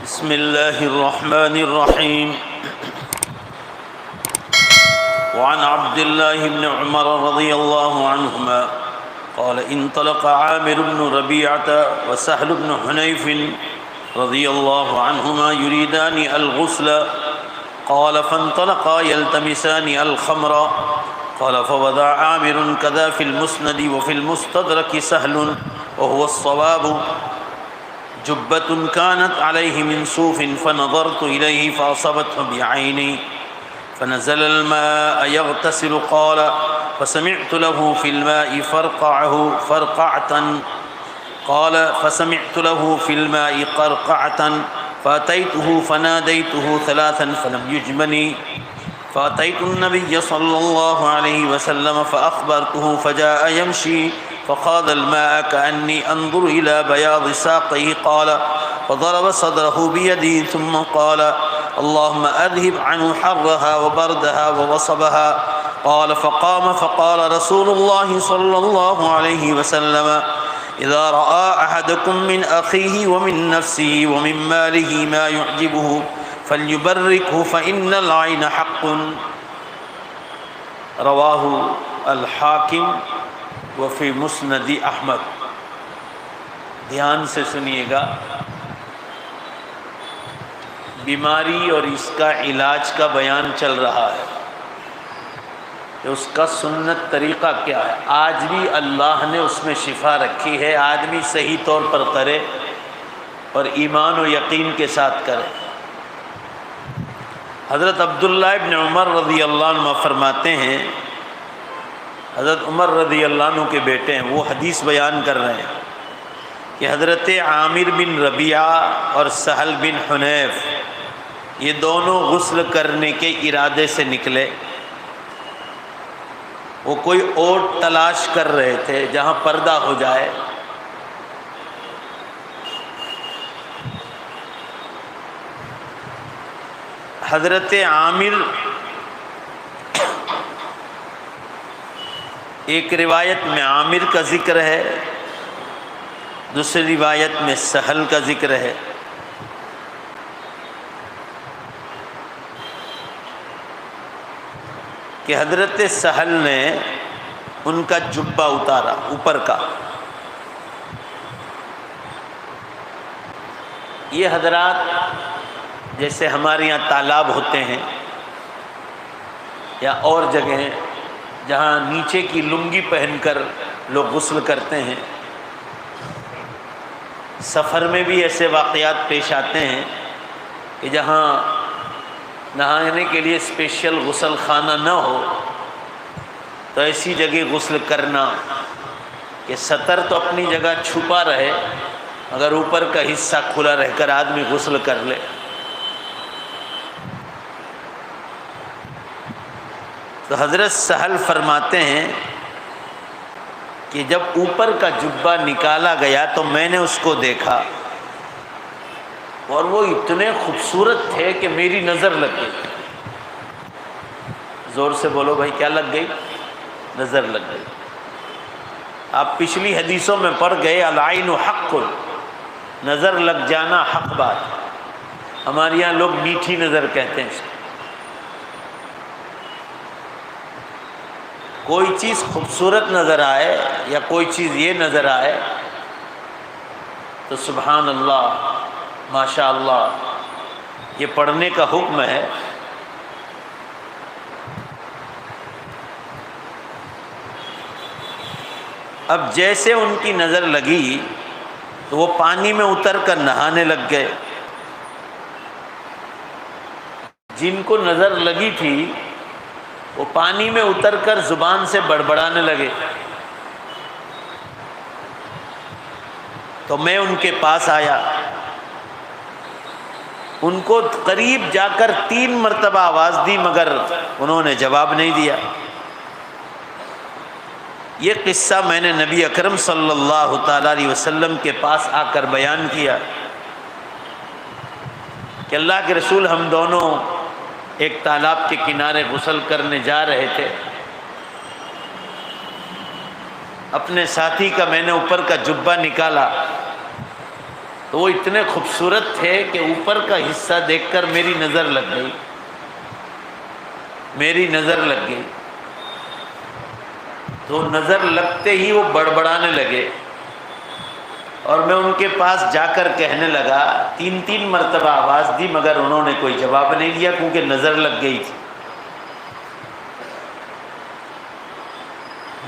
بسم الله الرحمن الرحيم. وعن عبد الله بن عمر رضي الله عنهما قال انطلق عامر بن ربيعة وسهل بن حنيف رضي الله عنهما يريدان الغسل قال فانطلقا يلتمسان الخمر قال فوضع عامر كذا في المسند وفي المستدرك سهل وهو الصواب جبة كانت عليه من صوف فنظرت إليه فأصبته بعيني فنزل الماء يغتسل قال فسمعت له في الماء فرقعة قال فسمعت له في الماء قرقعة فأتيته فناديته ثلاثا فلم يجبني فأتيت النبي صلى الله عليه وسلم فأخبرته فجاء يمشي فقاد الماء كأني أنظر إلى بياض ساقيه قال فضرب صدره بيده ثم قال اللهم أذهب عنه حرها وبردها ووصبها قال فقام فقال رسول الله صلى الله عليه وسلم إذا رأى أحدكم من أخيه ومن نفسه ومن ماله ما يعجبه فليبركه فإن العين حق رواه الحاکم وفی مسند احمد. دھیان سے سنیے گا، بیماری اور اس کا علاج کا بیان چل رہا ہے کہ اس کا سنت طریقہ کیا ہے. آج بھی اللہ نے اس میں شفا رکھی ہے، آدمی صحیح طور پر کرے اور ایمان و یقین کے ساتھ کرے. حضرت عبداللہ ابن عمر رضی اللہ عنہ فرماتے ہیں، حضرت عمر رضی اللہ عنہ کے بیٹے ہیں، وہ حدیث بیان کر رہے ہیں کہ حضرت عامر بن ربیعہ اور سہل بن حنیف یہ دونوں غسل کرنے کے ارادے سے نکلے. وہ کوئی اوٹ تلاش کر رہے تھے جہاں پردہ ہو جائے. حضرت عامر، ایک روایت میں عامر کا ذکر ہے، دوسری روایت میں سہل کا ذکر ہے. کہ حضرت سہل نے ان کا جبہ اتارا اوپر کا. یہ حضرات جیسے ہمارے یہاں تالاب ہوتے ہیں یا اور جگہیں جہاں نیچے کی لنگی پہن کر لوگ غسل کرتے ہیں، سفر میں بھی ایسے واقعات پیش آتے ہیں کہ جہاں نہانے کے لیے اسپیشل غسل خانہ نہ ہو تو ایسی جگہ غسل کرنا کہ سطر تو اپنی جگہ چھپا رہے مگر اوپر کا حصہ کھلا رہ کر آدمی غسل کر لے. تو حضرت سہل فرماتے ہیں کہ جب اوپر کا جبہ نکالا گیا تو میں نے اس کو دیکھا اور وہ اتنے خوبصورت تھے کہ میری نظر لگ گئی. زور سے بولو بھائی، کیا لگ گئی؟ نظر لگ گئی. آپ پچھلی حدیثوں میں پڑھ گئے العین حق، نظر لگ جانا حق بات. ہمارے یہاں لوگ میٹھی نظر کہتے ہیں اس کو. کوئی چیز خوبصورت نظر آئے یا کوئی چیز یہ نظر آئے تو سبحان اللہ ماشاء اللہ یہ پڑھنے کا حکم ہے. اب جیسے ان کی نظر لگی تو وہ پانی میں اتر کر نہانے لگ گئے. جن کو نظر لگی تھی وہ پانی میں اتر کر زبان سے بڑبڑانے لگے. تو میں ان کے پاس آیا، ان کو قریب جا کر 3 مرتبہ آواز دی مگر انہوں نے جواب نہیں دیا. یہ قصہ میں نے نبی اکرم صلی اللہ تعالیٰ علیہ وسلم کے پاس آ کر بیان کیا کہ اللہ کے رسول، ہم دونوں ایک تالاب کے کنارے غسل کرنے جا رہے تھے. اپنے ساتھی کا میں نے اوپر کا جبہ نکالا تو وہ اتنے خوبصورت تھے کہ اوپر کا حصہ دیکھ کر میری نظر لگ گئی، تو نظر لگتے ہی وہ بڑبڑانے لگے، اور میں ان کے پاس جا کر کہنے لگا، 3 مرتبہ آواز دی مگر انہوں نے کوئی جواب نہیں دیا کیونکہ نظر لگ گئی تھی۔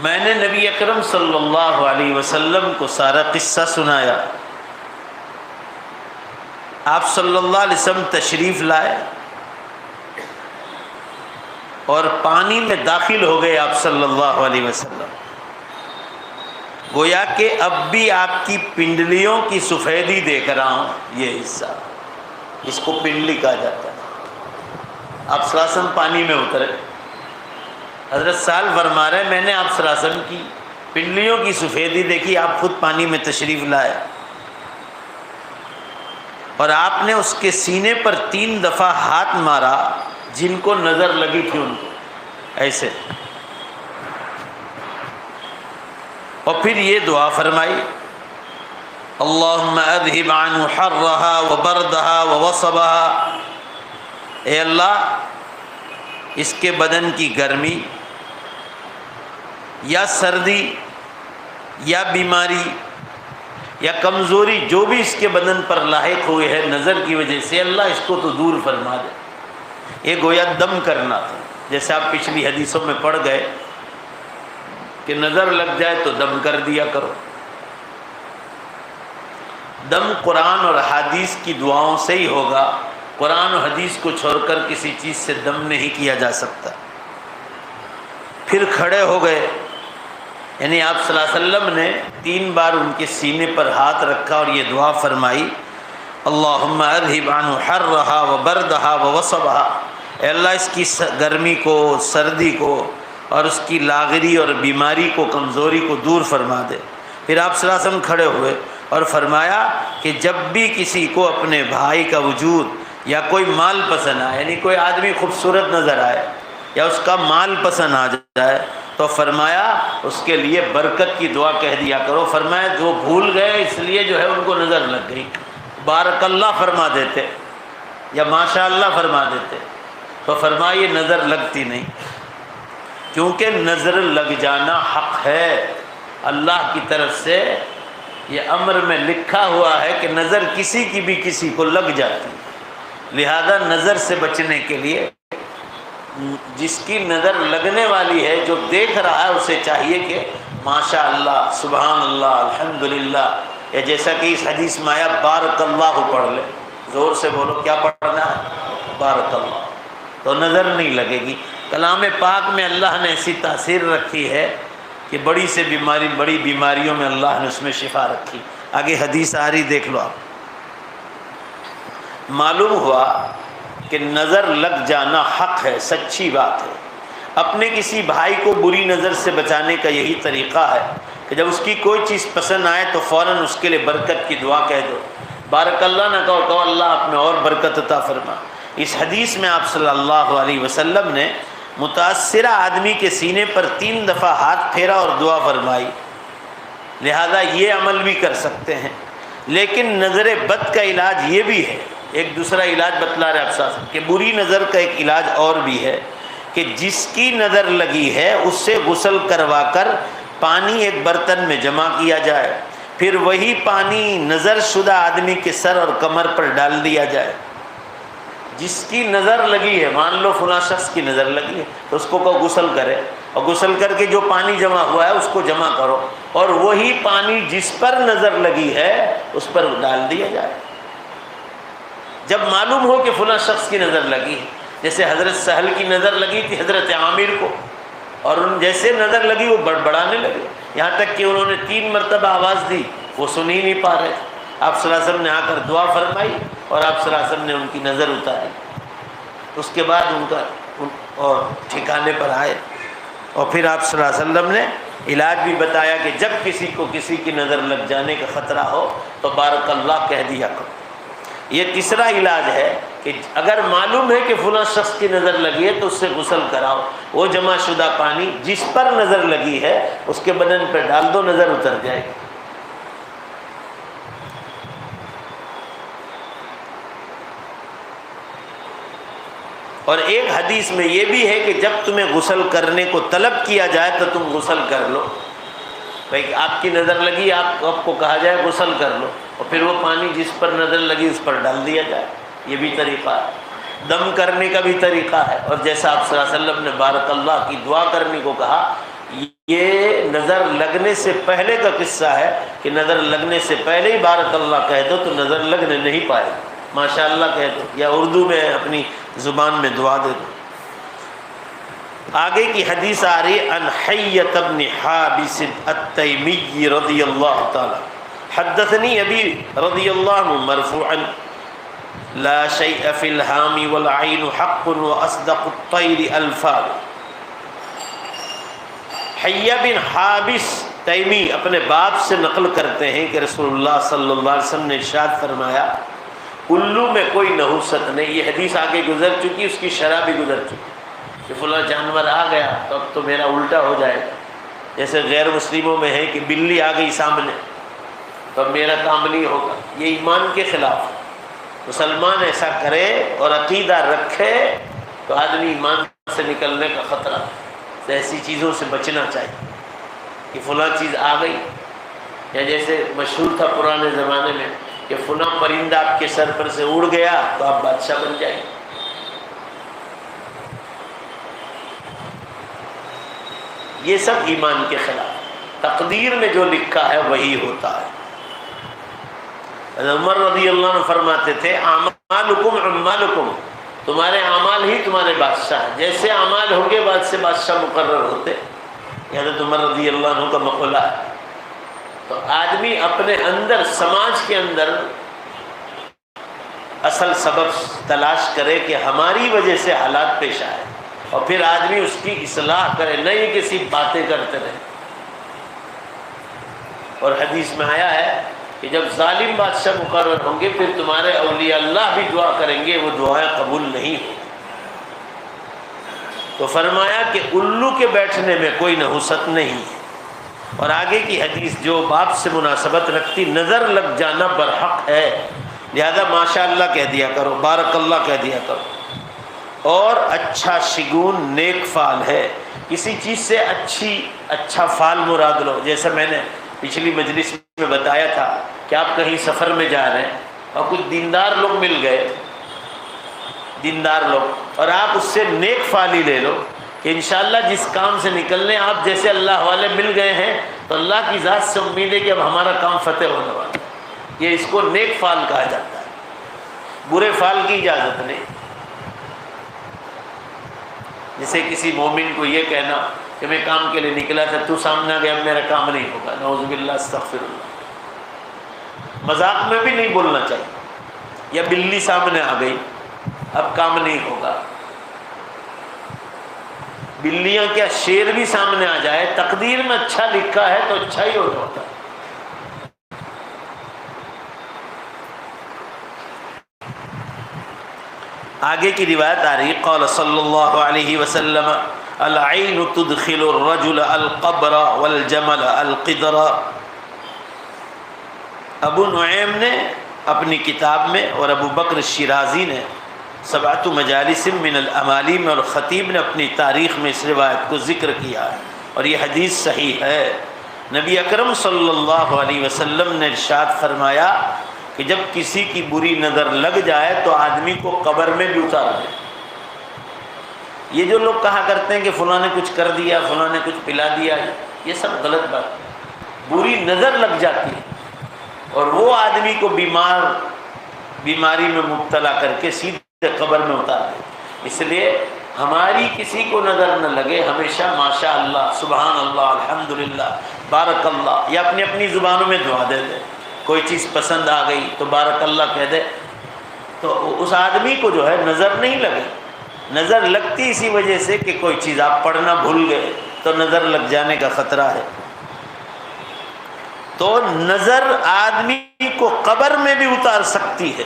میں نے نبی اکرم صلی اللہ علیہ وسلم کو سارا قصہ سنایا۔ آپ صلی اللہ علیہ وسلم تشریف لائے اور پانی میں داخل ہو گئے آپ صلی اللہ علیہ وسلم، گویا کہ اب بھی آپ کی پنڈلیوں کی سفیدی دیکھ رہا ہوں۔ یہ حصہ، اس کو پنڈلی کہا جاتا ہے۔ آپ صلی اللہ علیہ وسلم پانی میں اترے، حضرت سال فرما رہے میں نے آپ صلی اللہ علیہ وسلم کی پنڈلیوں کی سفیدی دیکھی، آپ خود پانی میں تشریف لائے اور آپ نے اس کے سینے پر 3 دفعہ ہاتھ مارا، جن کو نظر لگی تھی ان کو ایسے، اور پھر یہ دعا فرمائی، اللہم اذہب عنہ حرہا وبردہا ووصبہا، اے اللہ اس کے بدن کی گرمی یا سردی یا بیماری یا کمزوری جو بھی اس کے بدن پر لاحق ہوئی ہے نظر کی وجہ سے، اللہ اس کو تو دور فرما دے۔ یہ گویا دم کرنا تھا، جیسے آپ پچھلی حدیثوں میں پڑھ گئے کہ نظر لگ جائے تو دم کر دیا کرو۔ دم قرآن اور حدیث کی دعاؤں سے ہی ہوگا، قرآن و حدیث کو چھوڑ کر کسی چیز سے دم نہیں کیا جا سکتا۔ پھر کھڑے ہو گئے، یعنی آپ صلی اللہ علیہ وسلم نے 3 بار ان کے سینے پر ہاتھ رکھا اور یہ دعا فرمائی، اللہم اذہب عنہ حرہا وبردہا ووصبہا، اے اللہ اس کی گرمی کو، سردی کو اور اس کی لاغری اور بیماری کو، کمزوری کو دور فرما دے۔ پھر آپ صلی اللہ علیہ وسلم کھڑے ہوئے اور فرمایا کہ جب بھی کسی کو اپنے بھائی کا وجود یا کوئی مال پسند آئے، یعنی کوئی آدمی خوبصورت نظر آئے یا اس کا مال پسند آ جائے، تو فرمایا اس کے لیے برکت کی دعا کہہ دیا کرو۔ فرمایا جو بھول گئے اس لیے جو ہے ان کو نظر لگ گئی، بارک اللہ فرما دیتے یا ماشاء اللہ فرما دیتے، تو فرمایا یہ نظر لگتی نہیں، کیونکہ نظر لگ جانا حق ہے اللہ کی طرف سے، یہ امر میں لکھا ہوا ہے کہ نظر کسی کی بھی کسی کو لگ جاتی، لہذا نظر سے بچنے کے لیے جس کی نظر لگنے والی ہے، جو دیکھ رہا ہے، اسے چاہیے کہ ماشاء اللہ، سبحان اللہ، الحمدللہ، یا جیسا کہ اس حدیث میں آیا بارک اللہ پڑھ لے، زور سے بولو کیا پڑھنا ہے، بارک اللہ، تو نظر نہیں لگے گی۔ کلام پاک میں اللہ نے ایسی تاثیر رکھی ہے کہ بڑی سے بیماری، بڑی بیماریوں میں اللہ نے اس میں شفا رکھی۔ آگے حدیث آ رہی، دیکھ لو آپ۔ معلوم ہوا کہ نظر لگ جانا حق ہے، سچی بات ہے۔ اپنے کسی بھائی کو بری نظر سے بچانے کا یہی طریقہ ہے کہ جب اس کی کوئی چیز پسند آئے تو فوراً اس کے لیے برکت کی دعا کہہ دو، بارک اللہ نہ کہو اللہ آپ میں اور برکت عطا فرما۔ اس حدیث میں آپ صلی اللہ علیہ وسلم نے متاثرہ آدمی کے سینے پر 3 دفعہ ہاتھ پھیرا اور دعا فرمائی، لہذا یہ عمل بھی کر سکتے ہیں۔ لیکن نظر بد کا علاج یہ بھی ہے، ایک دوسرا علاج بتلا رہے آپ صاحب کہ بری نظر کا ایک علاج اور بھی ہے کہ جس کی نظر لگی ہے اس سے غسل کروا کر پانی ایک برتن میں جمع کیا جائے، پھر وہی پانی نظر شدہ آدمی کے سر اور کمر پر ڈال دیا جائے۔ جس کی نظر لگی ہے، مان لو فلاں شخص کی نظر لگی ہے تو اس کو غسل کرے، اور غسل کر کے جو پانی جمع ہوا ہے اس کو جمع کرو، اور وہی پانی جس پر نظر لگی ہے اس پر ڈال دیا جائے۔ جب معلوم ہو کہ فلاں شخص کی نظر لگی ہے، جیسے حضرت سہل کی نظر لگی تھی حضرت عامر کو، اور ان جیسے نظر لگی وہ بڑبڑانے لگے، یہاں تک کہ انہوں نے 3 مرتبہ آواز دی، وہ سن ہی نہیں پا رہے تھے۔ آپ صلی اللہ علیہ وسلم نے آ کر دعا فرمائی اور آپ صلی اللہ علیہ وسلم نے ان کی نظر اتاری، اس کے بعد ان کا اور ٹھکانے پر آئے، اور پھر آپ صلی اللہ علیہ وسلم نے علاج بھی بتایا کہ جب کسی کو کسی کی نظر لگ جانے کا خطرہ ہو تو بارک اللہ کہہ دیا کرو۔ یہ تیسرا علاج ہے کہ اگر معلوم ہے کہ فلاں شخص کی نظر لگی ہے تو اس سے غسل کراؤ، وہ جمع شدہ پانی جس پر نظر لگی ہے اس کے بدن پہ ڈال دو، نظر اتر جائے گی۔ اور ایک حدیث میں یہ بھی ہے کہ جب تمہیں غسل کرنے کو طلب کیا جائے تو تم غسل کر لو. بھائی آپ کی نظر لگی، آپ کو کہا جائے غسل کر لو، اور پھر وہ پانی جس پر نظر لگی اس پر ڈال دیا جائے، یہ بھی طریقہ ہے. دم کرنے کا بھی طریقہ ہے. اور جیسا آپ صلی اللہ علیہ وسلم نے بارک اللہ کی دعا کرنے کو کہا، یہ نظر لگنے سے پہلے کا قصہ ہے کہ نظر لگنے سے پہلے ہی بارک اللہ کہہ دو تو نظر لگنے نہیں پائے، ماشاء اللہ کہہ دو، یا اردو میں اپنی زبان میں دعا دے دو. آگے کی حدیث آ رہی ان حیۃ بن حابس التیمی رضی اللہ تعالی حدثنی ابی رضی اللہ عنہ مرفوعا لا شیء فی الحام والعین حق واصدق الطیر الفاظ. حیہ بن حابس تیمی اپنے باپ سے نقل کرتے ہیں کہ رسول اللہ صلی اللہ علیہ وسلم نے ارشاد فرمایا الو میں کوئی نحوست نہیں. یہ حدیث آگے گزر چکی، اس کی شرح بھی گزر چکی کہ فلاں جانور آ گیا تو اب تو میرا الٹا ہو جائے گا. جیسے غیر مسلموں میں ہے کہ بلی آ گئی سامنے تو اب میرا کام نہیں ہوگا. یہ ایمان کے خلاف ہے. مسلمان ایسا کرے اور عقیدہ رکھے تو آدمی ایمان سے نکلنے کا خطرہ ہے. تو ایسی چیزوں سے بچنا چاہیے کہ فلاں چیز آ گئی، یا جیسے مشہور تھا پرانے زمانے میں کہ فلاں پرندہ آپ کے سر پر سے اڑ گیا تو آپ بادشاہ بن جائیں. یہ سب ایمان کے خلاف. تقدیر میں جو لکھا ہے وہی ہوتا ہے. عمر رضی اللہ عنہ فرماتے تھے اعمالکم عمالکم، تمہارے اعمال ہی تمہارے بادشاہ ہیں. جیسے اعمال ہوں گے بعد سے بادشاہ مقرر ہوتے. حضرت عمر رضی اللہ عنہ کا مقولہ ہے. تو آدمی اپنے اندر، سماج کے اندر اصل سبب تلاش کرے کہ ہماری وجہ سے حالات پیش آئے، اور پھر آدمی اس کی اصلاح کرے، نہیں کسی باتیں کرتے رہے. اور حدیث میں آیا ہے کہ جب ظالم بادشاہ مقرر ہوں گے پھر تمہارے اولیاء اللہ بھی دعا کریں گے، وہ دعائیں قبول نہیں ہوں. تو فرمایا کہ الو کے بیٹھنے میں کوئی نحوست نہیں ہے. اور آگے کی حدیث جو باپ سے مناسبت رکھتی، نظر لگ جانا برحق ہے، لہذا ماشاء اللہ کہہ دیا کرو، بارک اللہ کہہ دیا کرو. اور اچھا شگون نیک فال ہے. کسی چیز سے اچھا فال مراد لو. جیسا میں نے پچھلی مجلس میں بتایا تھا کہ آپ کہیں سفر میں جا رہے ہیں اور کچھ دیندار لوگ مل گئے، دیندار لوگ، اور آپ اس سے نیک فال ہی لے لو کہ انشاءاللہ جس کام سے نکلنے آپ جیسے اللہ والے مل گئے ہیں تو اللہ کی ذات سے امید ہے کہ اب ہمارا کام فتح ہونے والا ہے. یہ اس کو نیک فال کہا جاتا ہے، برے فال کی اجازت نہیں. جیسے کسی مومن کو یہ کہنا کہ میں کام کے لیے نکلا تھا، تو سامنے آ گیا، اب میرا کام نہیں ہوگا، نعوذ باللہ استغفر اللہ. مذاق میں بھی نہیں بولنا چاہیے. یا بلی سامنے آ گئی، اب کام نہیں ہوگا. بلیاں کیا، شیر بھی سامنے آ جائے، تقدیر میں اچھا لکھا ہے تو اچھا ہی ہوتا ہے. آگے کی روایت آ رہی، قال صلی اللہ علیہ وسلم العین تدخل الرجل القبر والجمل القدر. ابو نعیم نے اپنی کتاب میں اور ابو بکر شیرازی نے سبعۃ مجالس من الامالی میں، اور خطیب نے اپنی تاریخ میں اس روایت کو ذکر کیا ہے، اور یہ حدیث صحیح ہے. نبی اکرم صلی اللہ علیہ وسلم نے ارشاد فرمایا کہ جب کسی کی بری نظر لگ جائے تو آدمی کو قبر میں بھی اتار دے. یہ جو لوگ کہا کرتے ہیں کہ فلاں نے کچھ کر دیا، فلاں نے کچھ پلا دیا، یہ سب غلط بات ہے. بری نظر لگ جاتی ہے اور وہ آدمی کو بیماری میں مبتلا کر کے سیدھے قبر میں اتار دے. اس لیے ہماری کسی کو نظر نہ لگے، ہمیشہ ماشاء اللہ، سبحان اللہ، الحمدللہ، بارک اللہ، یا اپنی اپنی زبانوں میں دعا دے دے. کوئی چیز پسند آ گئی تو بارک اللہ کہہ دے، تو اس آدمی کو جو ہے نظر نہیں لگے. نظر لگتی اسی وجہ سے کہ کوئی چیز آپ پڑھنا بھول گئے تو نظر لگ جانے کا خطرہ ہے. تو نظر آدمی کو قبر میں بھی اتار سکتی ہے،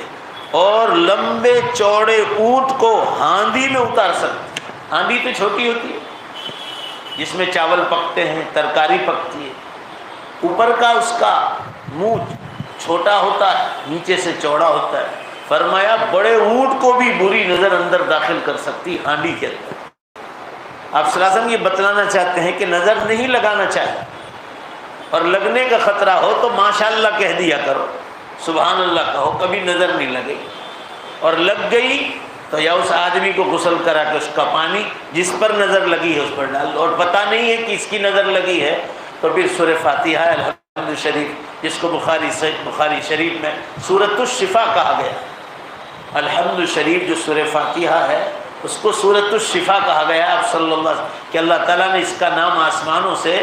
اور لمبے چوڑے اونٹ کو ہاندی میں اتار سکتی ہے. ہاندی تو چھوٹی ہوتی ہے جس میں چاول پکتے ہیں، ترکاری پکتی ہے. اوپر کا اس کا منہ چھوٹا ہوتا ہے، نیچے سے چوڑا ہوتا ہے. فرمایا بڑے اونٹ کو بھی بری نظر اندر داخل کر سکتی ہانڈی کے اندر۔ آپ صلی اللہ علیہ وسلم یہ بتلانا چاہتے ہیں کہ نظر نہیں لگانا چاہیے، اور لگنے کا خطرہ ہو تو ماشاءاللہ کہہ دیا کرو، سبحان اللہ کہو، کبھی نظر نہیں لگے، اور لگ گئی تو یا اس آدمی کو غسل کرا کے اس کا پانی جس پر نظر لگی ہے اس پر ڈال دو، اور پتہ نہیں ہے کہ اس کی نظر لگی ہے تو پھر سورہ فاتحہ الحمد شریف، جس کو بخاری شریف میں سورۃ الشفا کہا گیا، الحمد شریف جو سورہ فاتحہ ہے اس کو سورۃ الشفا کہا گیا آپ صلی اللہ علیہ وسلم کہ اللہ تعالیٰ نے اس کا نام آسمانوں سے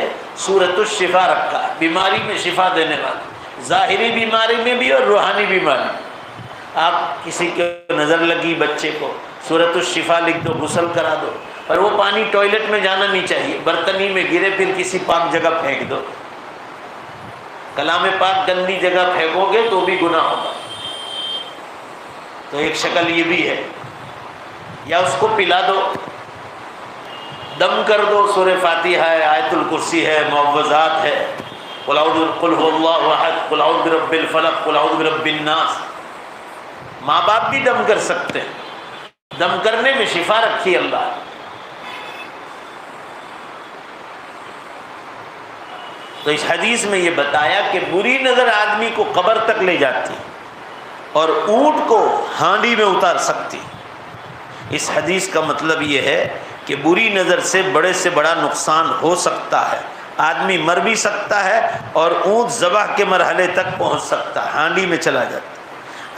سورۃ الشفا رکھا ہے، بیماری میں شفا دینے والی، ظاہری بیماری میں بھی اور روحانی بیماری میں۔ آپ کسی کو نظر لگی بچے کو سورۃ الشفا لکھ دو، غسل کرا دو، اور وہ پانی ٹوائلٹ میں جانا نہیں چاہیے، برتنی میں گرے پھر کسی پاک جگہ پھینک دو، کلام پاک گندی جگہ پھینکو گے تو بھی گناہ ہوگا۔ تو ایک شکل یہ بھی ہے، یا اس کو پلا دو، دم کر دو، سورہ فاتحہ ہے، آیت الکرسی ہے، معوذات ہے، قل هو اللہ احد، قل اعوذ برب الفلق، قل اعوذ برب الناس۔ ماں باپ بھی دم کر سکتے ہیں، دم کرنے میں شفا رکھی اللہ۔ تو اس حدیث میں یہ بتایا کہ بری نظر آدمی کو قبر تک لے جاتی اور اونٹ کو ہانڈی میں اتار سکتی۔ اس حدیث کا مطلب یہ ہے کہ بری نظر سے بڑا نقصان ہو سکتا ہے، آدمی مر بھی سکتا ہے اور اونٹ ذبح کے مرحلے تک پہنچ سکتا ہے، ہانڈی میں چلا جاتا ہے۔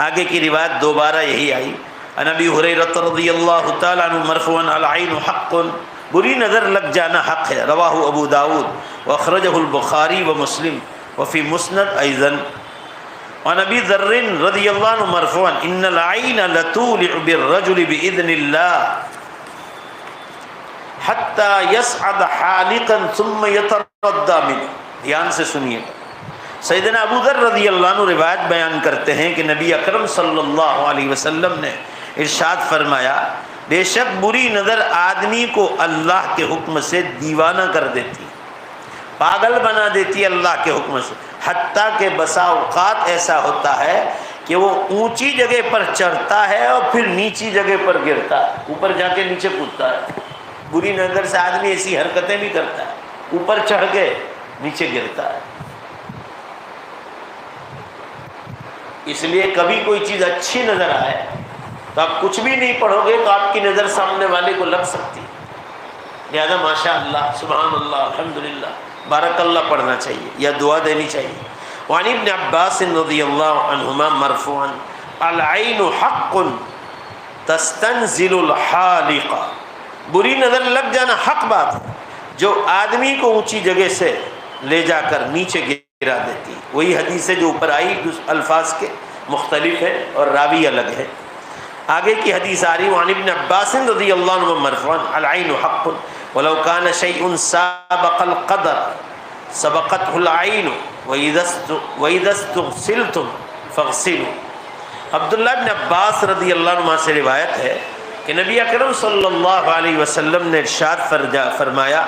آگے کی روایت دوبارہ یہی آئی، عن ابی ہریرہ رضی اللہ تعالی عنہ مرفوعا العین حق، بری نظر لگ جانا حق ہے، رواہ ابو داود واخرجہ البخاری ومسلم وفی مسند ایضا۔ وعن ابی ذر رضی اللہ عنہ مرفوعا ان العین لتولع بالرجل باذن اللہ حتی یصعد حالقا ثم یتردى منه۔ دھیان سے سنیے، سیدنا ابو ذر رضی اللہ عنہ روایت بیان کرتے ہیں کہ نبی اکرم صلی اللہ علیہ وسلم نے ارشاد فرمایا، بے شک بری نظر آدمی کو اللہ کے حکم سے دیوانہ کر دیتی، پاگل بنا دیتی اللہ کے حکم سے، حتیٰ کہ بسا اوقات ایسا ہوتا ہے کہ وہ اونچی جگہ پر چڑھتا ہے اور پھر نیچی جگہ پر گرتا ہے، اوپر جا کے نیچے کودتا ہے۔ بری نظر سے آدمی ایسی حرکتیں بھی کرتا ہے، اوپر چڑھ کے نیچے گرتا ہے۔ اس لیے کبھی کوئی چیز اچھی نظر آئے تو آپ کچھ بھی نہیں پڑھو گے تو آپ کی نظر سامنے والے کو لگ سکتی، لہذا ماشاء اللہ، سبحان اللہ، الحمدللہ، بارک اللہ پڑھنا چاہیے یا دعا دینی چاہیے۔ وعن ابن عباس رضی اللہ عنہما مرفوعا العین حق تستنزل الحالق، بری نظر لگ جانا حق بات ہے جو آدمی کو اونچی جگہ سے لے جا کر نیچے گرا دیتی۔ وہی حدیث ہے جو اوپر آئی، الفاظ کے مختلف ہے اور راوی الگ ہے۔ آگے کی حدیث آ رہی، وعن ابن عباس رضی اللہ عنہ مرفوعا العین حق ولو کان شیء سابق القدر سبقته العین واذا استغسلتم فاغسلوا۔ عبداللہ بن عباس رضی اللہ عنہ سے روایت ہے کہ نبی اکرم صلی اللہ علیہ وسلم نے ارشاد فرمایا،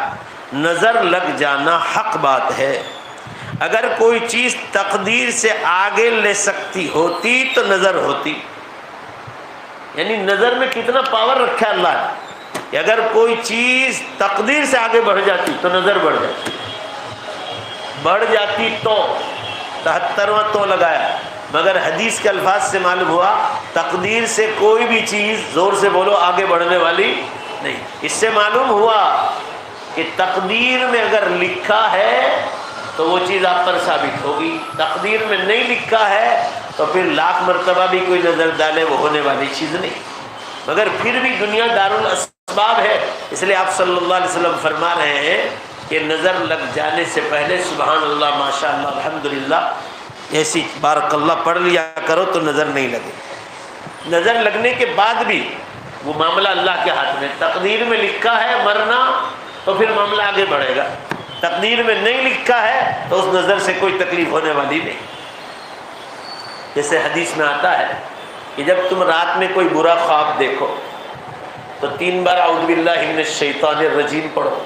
نظر لگ جانا حق بات ہے، اگر کوئی چیز تقدیر سے آگے لے سکتی ہوتی تو نظر ہوتی۔ یعنی نظر میں کتنا پاور رکھا ہے اللہ نے کہ اگر کوئی چیز تقدیر سے آگے بڑھ جاتی تو نظر بڑھ جاتی تو 73واں تو لگایا، مگر حدیث کے الفاظ سے معلوم ہوا تقدیر سے کوئی بھی چیز، زور سے بولو، آگے بڑھنے والی نہیں۔ اس سے معلوم ہوا کہ تقدیر میں اگر لکھا ہے تو وہ چیز آپ پر ثابت ہوگی، تقدیر میں نہیں لکھا ہے تو پھر لاکھ مرتبہ بھی کوئی نظر ڈالے وہ ہونے والی چیز نہیں۔ مگر پھر بھی دنیا دارالاسباب ہے، اس لیے آپ صلی اللہ علیہ وسلم فرما رہے ہیں کہ نظر لگ جانے سے پہلے سبحان اللہ، ماشاء اللہ، الحمدللہ ایسی بارک اللہ پڑھ لیا کرو تو نظر نہیں لگے۔ نظر لگنے کے بعد بھی وہ معاملہ اللہ کے ہاتھ میں، تقدیر میں لکھا ہے مرنا تو پھر معاملہ آگے بڑھے گا، تقدیر میں نہیں لکھا ہے تو اس نظر سے کوئی تکلیف ہونے والی نہیں۔ جیسے حدیث میں آتا ہے کہ جب تم رات میں کوئی برا خواب دیکھو تو 3 بار اعوذ باللہ من الشیطان الرجیم پڑھو،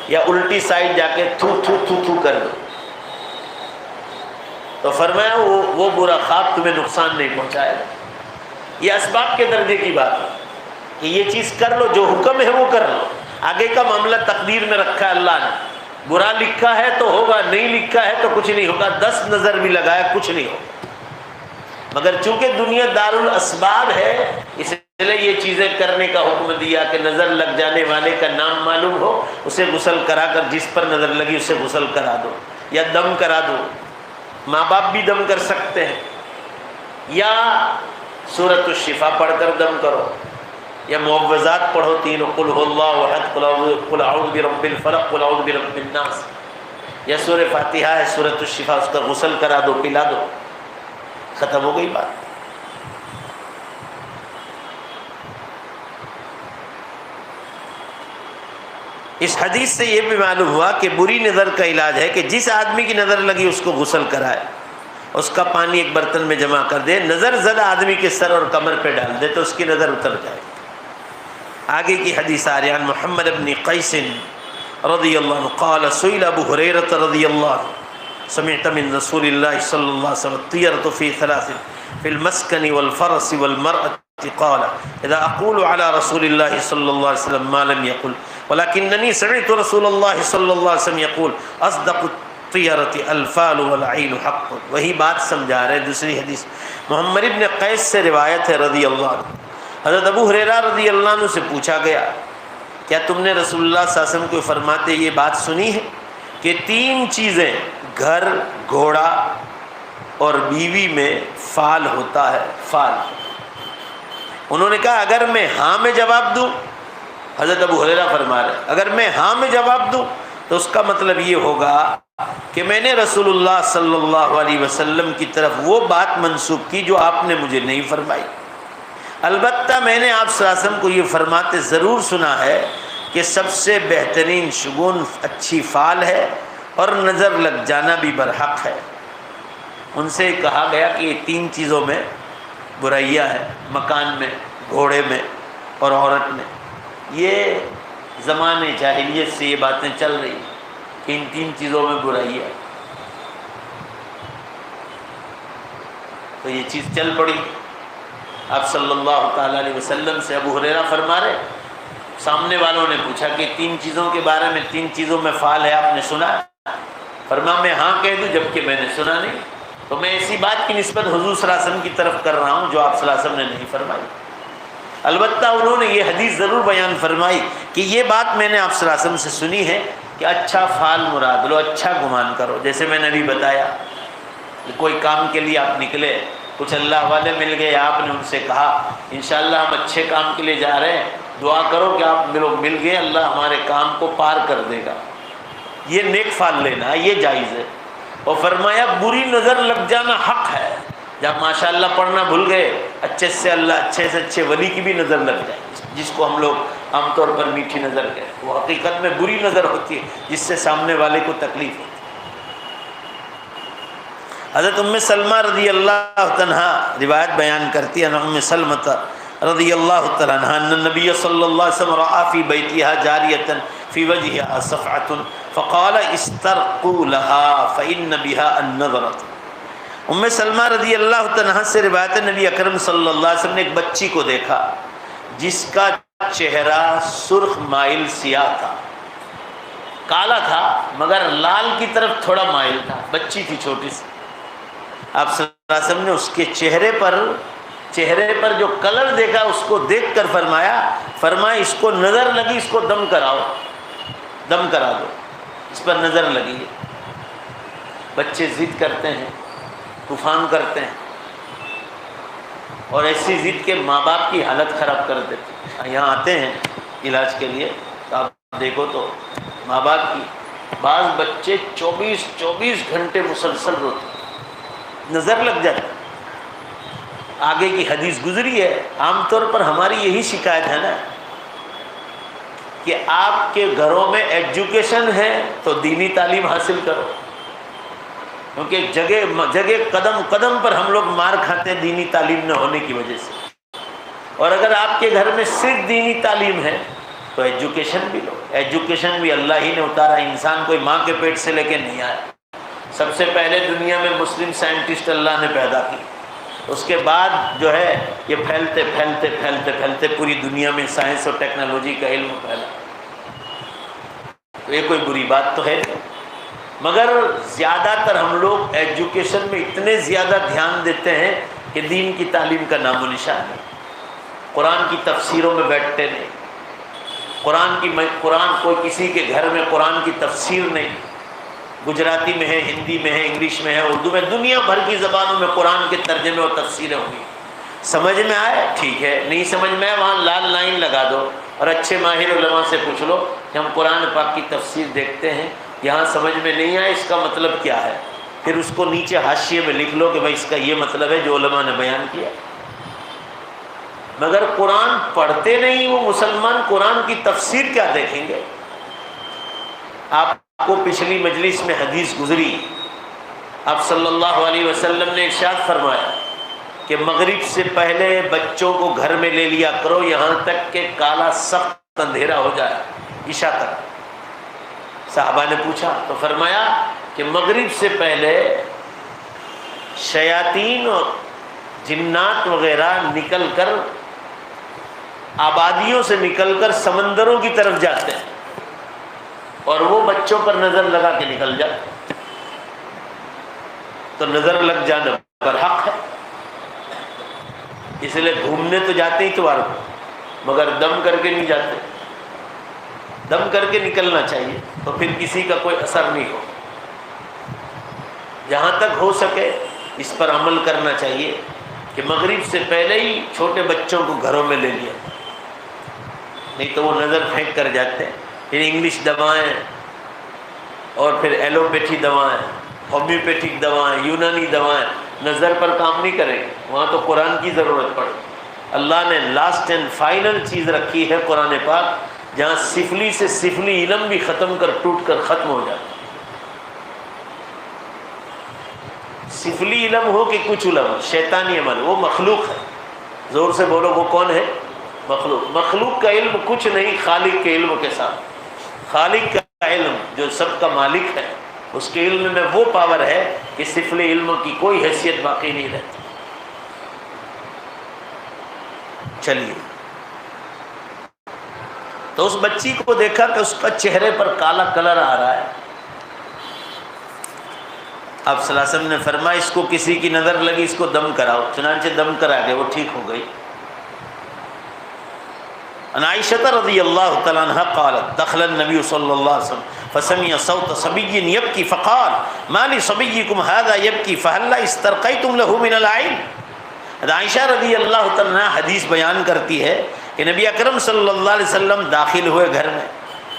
یا الٹی سائڈ جا کے تھو تھو تھو تھو کر دو، تو فرمایا وہ برا خواب تمہیں نقصان نہیں پہنچائے گا۔ یہ اسباب کے درجے کی بات ہے کہ یہ چیز کر لو، جو حکم ہے وہ کر لو، آگے کا معاملہ تقدیر میں رکھا ہے اللہ نے، برا لکھا ہے تو ہوگا، نہیں لکھا ہے تو کچھ نہیں ہوگا، 10 نظر بھی لگایا کچھ نہیں ہوگا۔ مگر چونکہ دنیا دار الاسباب ہے، اس لیے یہ چیزیں کرنے کا حکم دیا کہ نظر لگ جانے والے کا نام معلوم ہو، اسے غسل کرا کر، جس پر نظر لگی اسے غسل کرا دو یا دم کرا دو۔ ماں باپ بھی دم کر سکتے ہیں، یا سورۃ الشفا پڑھ کر دم کرو، یا معوذات پڑھو تینوں، قل هو اللہ احد، قل اعوذ برب الفلق، قل اعوذ برب الناس، یا سورہ فاتحہ ہے سورۃ الشفا، اس کا غسل کرا دو، پلا دو، ختم ہو گئی بات۔ اس حدیث سے یہ بھی معلوم ہوا کہ بری نظر کا علاج ہے کہ جس آدمی کی نظر لگی اس کو غسل کرائے، اس کا پانی ایک برتن میں جمع کر دے، نظر زدہ آدمی کے سر اور کمر پہ ڈال دے تو اس کی نظر اتر جائے۔ آگے کی حدیث آ رہی ہے، عن محمد بن قیس رضی اللہ عنہ قال سئل ابو ہریرہ رضی اللہ عنہ سمعت من رسول اللہ صلی اللہ علیہ وسلم الطیرۃ فی ثلاث فی المسکن والفرس والمرأة قال اذا اقول على رسول اللہ صلی اللہ علیہ وسلم ما لم يقل ولكنني سمعت رسول اللہ صلی اللہ علیہ وسلم يقول اصدق الطیرۃ الفال والعین حق۔ وہی بات سمجھا رہے۔ دوسری حدیث محمد بن قیس سے روایت ہے رضی اللہ عنہ، حضرت ابو ہریرہ رضی اللہ عنہ سے پوچھا گیا کیا تم نے رسول اللہ صلی اللہ علیہ وسلم کو فرماتے یہ بات سنی ہے کہ 3 چیزیں، گھر، گھوڑا اور بیوی میں فال ہوتا ہے، فال۔ انہوں نے کہا اگر میں ہاں میں جواب دوں، حضرت ابو ہریرہ فرما رہے اگر میں ہاں میں جواب دوں تو اس کا مطلب یہ ہوگا کہ میں نے رسول اللہ صلی اللہ علیہ وسلم کی طرف وہ بات منسوب کی جو آپ نے مجھے نہیں فرمائی۔ البتہ میں نے آپ صلی اللہ علیہ وسلم کو یہ فرماتے ضرور سنا ہے کہ سب سے بہترین شگون اچھی فال ہے اور نظر لگ جانا بھی برحق ہے۔ ان سے کہا گیا کہ یہ 3 چیزوں میں برائیاں ہیں، مکان میں، گھوڑے میں اور عورت میں۔ یہ زمانے جاہلیت سے یہ باتیں چل رہی ہیں کہ ان 3 چیزوں میں برائیاں ہیں، تو یہ چیز چل پڑی۔ آپ صلی اللہ تعالیٰ علیہ وسلم سے ابو ہریرہ فرما رہے، سامنے والوں نے پوچھا کہ 3 چیزوں کے بارے میں، 3 چیزوں میں فال ہے، آپ نے سنا؟ فرما میں ہاں کہہ دوں جبکہ میں نے سنا نہیں، تو میں ایسی بات کی نسبت حضور صلی اللہ علیہ وسلم کی طرف کر رہا ہوں جو آپ صلی اللہ علیہ وسلم نے نہیں فرمائی۔ البتہ انہوں نے یہ حدیث ضرور بیان فرمائی کہ یہ بات میں نے آپ صلی اللہ علیہ وسلم سے سنی ہے کہ اچھا فال مراد لو، اچھا گمان کرو۔ جیسے میں نے ابھی بتایا کہ کوئی کام کے لیے آپ نکلے، کچھ اللہ والے مل گئے، آپ نے ان سے کہا انشاءاللہ ہم اچھے کام کے لیے جا رہے ہیں، دعا کرو کہ آپ لوگ مل گئے، اللہ ہمارے کام کو پار کر دے گا، یہ نیک فال لینا ہے، یہ جائز ہے۔ اور فرمایا بری نظر لگ جانا حق ہے، جب ماشاءاللہ پڑھنا بھول گئے، اچھے سے اللہ، اچھے سے اچھے ولی کی بھی نظر لگ جائے، جس کو ہم لوگ عام طور پر میٹھی نظر کہتے ہیں، وہ حقیقت میں بری نظر ہوتی ہے جس سے سامنے والے کو تکلیف ہوتی ہے۔ حضرت ام سلمہ رضی اللہ عنہا روایت بیان کرتی ہے، ام سلمہ رضی اللہ تعالی عنہا ان النبی صلی اللہ علیہ وسلم رأى فی بیتها جاریۃ فی وجهها صفعۃ فقال استرقوا لها فإن بها النظرۃ۔ ام سلمہ رضی اللہ تعالی عنہا سے روایت ہے، نبی اکرم صلی اللہ علیہ وسلم نے ایک بچی کو دیکھا جس کا چہرہ سرخ مائل سیاہ تھا، کالا تھا مگر لال کی طرف تھوڑا مائل تھا، بچی تھی چھوٹی سی۔ آپ صلی اللہ علیہ وسلم نے اس کے چہرے پر جو کلر دیکھا اس کو دیکھ کر فرمایا اس کو نظر لگی، اس کو دم کراؤ، دم کرا دو، اس پر نظر لگی ہے۔ بچے ضد کرتے ہیں، طوفان کرتے ہیں، اور ایسی ضد کے ماں باپ کی حالت خراب کر دیتے ہیں۔ یہاں آتے ہیں علاج کے لیے تو آپ دیکھو تو ماں باپ کی، بعض بچے 24 گھنٹے مسلسل روتے، نظر لگ جاتی۔ آگے کی حدیث گزری ہے، عام طور پر ہماری یہی شکایت ہے نا کہ آپ کے گھروں میں ایجوکیشن ہے تو دینی تعلیم حاصل کرو، کیونکہ جگہ قدم قدم پر ہم لوگ مار کھاتے ہیں دینی تعلیم نہ ہونے کی وجہ سے۔ اور اگر آپ کے گھر میں صرف دینی تعلیم ہے تو ایجوکیشن بھی لو۔ ایجوکیشن بھی اللہ ہی نے اتارا، انسان کوئی ماں کے پیٹ سے لے کے نہیں آیا۔ سب سے پہلے دنیا میں مسلم سائنٹسٹ اللہ نے پیدا کی، اس کے بعد جو ہے یہ پھیلتے پھیلتے پھیلتے پھیلتے پوری دنیا میں سائنس اور ٹیکنالوجی کا علم پھیلا. تو یہ کوئی بری بات تو ہے نہیں، مگر زیادہ تر ہم لوگ ایجوکیشن میں اتنے زیادہ دھیان دیتے ہیں کہ دین کی تعلیم کا نام و نشان نہیں. قرآن کی تفسیروں میں بیٹھتے نہیں، قرآن کوئی کسی کے گھر میں قرآن کی تفسیر نہیں. گجراتی میں ہے، ہندی میں ہے، انگلش میں ہے، اردو میں، دنیا بھر کی زبانوں میں قرآن کے ترجمے اور تفسیریں ہوں گی. سمجھ میں آئے ٹھیک ہے، نہیں سمجھ میں آئے وہاں لال لائن لگا دو اور اچھے ماہر علماء سے پوچھ لو کہ ہم قرآن پاک کی تفسیر دیکھتے ہیں، یہاں سمجھ میں نہیں آئے اس کا مطلب کیا ہے، پھر اس کو نیچے حاشیے میں لکھ لو کہ بھائی اس کا یہ مطلب ہے جو علماء نے بیان کیا. مگر قرآن پڑھتے نہیں وہ مسلمان قرآن کی تفسیر کیا دیکھیں گے. آپ کو پچھلی مجلس میں حدیث گزری، آپ صلی اللہ علیہ وسلم نے ارشاد فرمایا کہ مغرب سے پہلے بچوں کو گھر میں لے لیا کرو یہاں تک کہ کالا سخت اندھیرا ہو جائے، عشاء تک. صحابہ نے پوچھا تو فرمایا کہ مغرب سے پہلے شیاطین اور جنات وغیرہ نکل کر آبادیوں سے نکل کر سمندروں کی طرف جاتے ہیں اور وہ بچوں پر نظر لگا کے نکل جاتے ہیں. تو نظر لگ جانا پر حق ہے، اس لیے گھومنے تو جاتے ہی اتوار کو، مگر دم کر کے نہیں جاتے. دم کر کے نکلنا چاہیے تو پھر کسی کا کوئی اثر نہیں ہو. جہاں تک ہو سکے اس پر عمل کرنا چاہیے کہ مغرب سے پہلے ہی چھوٹے بچوں کو گھروں میں لے لیا، نہیں تو وہ نظر پھینک کر جاتے ہیں. پھر انگلش دوائیں اور پھر ایلوپیتھی دوائیں، ہومیوپیتھک دوائیں، یونانی دوائیں نظر پر کام نہیں کریں گے. وہاں تو قرآن کی ضرورت پڑے. اللہ نے لاسٹ اینڈ فائنل چیز رکھی ہے قرآن پاک، جہاں سفلی سے سفلی علم بھی ختم کر ٹوٹ کر ختم ہو جاتا. سفلی علم ہو کہ کچھ علم شیطانی عمل، وہ مخلوق ہے. زور سے بولو وہ کون ہے؟ مخلوق. مخلوق کا علم کچھ نہیں خالق کے علم کے ساتھ. خالق کا علم جو سب کا مالک ہے اس کے علم میں وہ پاور ہے کہ سفلی علم کی کوئی حیثیت باقی نہیں رہتی. چلیے، تو اس بچی کو دیکھا کہ اس کا چہرے پر کالا کلر آ رہا ہے. آپ صلی اللہ علیہ وسلم نے فرمایا اس کو کسی کی نظر لگی اس کو دم کراؤ. چنانچہ دم کرا کے وہ ٹھیک ہو گئی. عن عائشة رضی اللہ تعالی عنہ قالت دخل النبی صلی اللہ علیہ وسلم فسمع صوت صبی يبكي فقال ما لصبيكم هذا يبكي فهل استرقيتم له من العين. عائشہ رضی اللہ تعالی عنہ حدیث بیان کرتی ہے کہ نبی اکرم صلی اللہ علیہ وسلم داخل ہوئے گھر میں،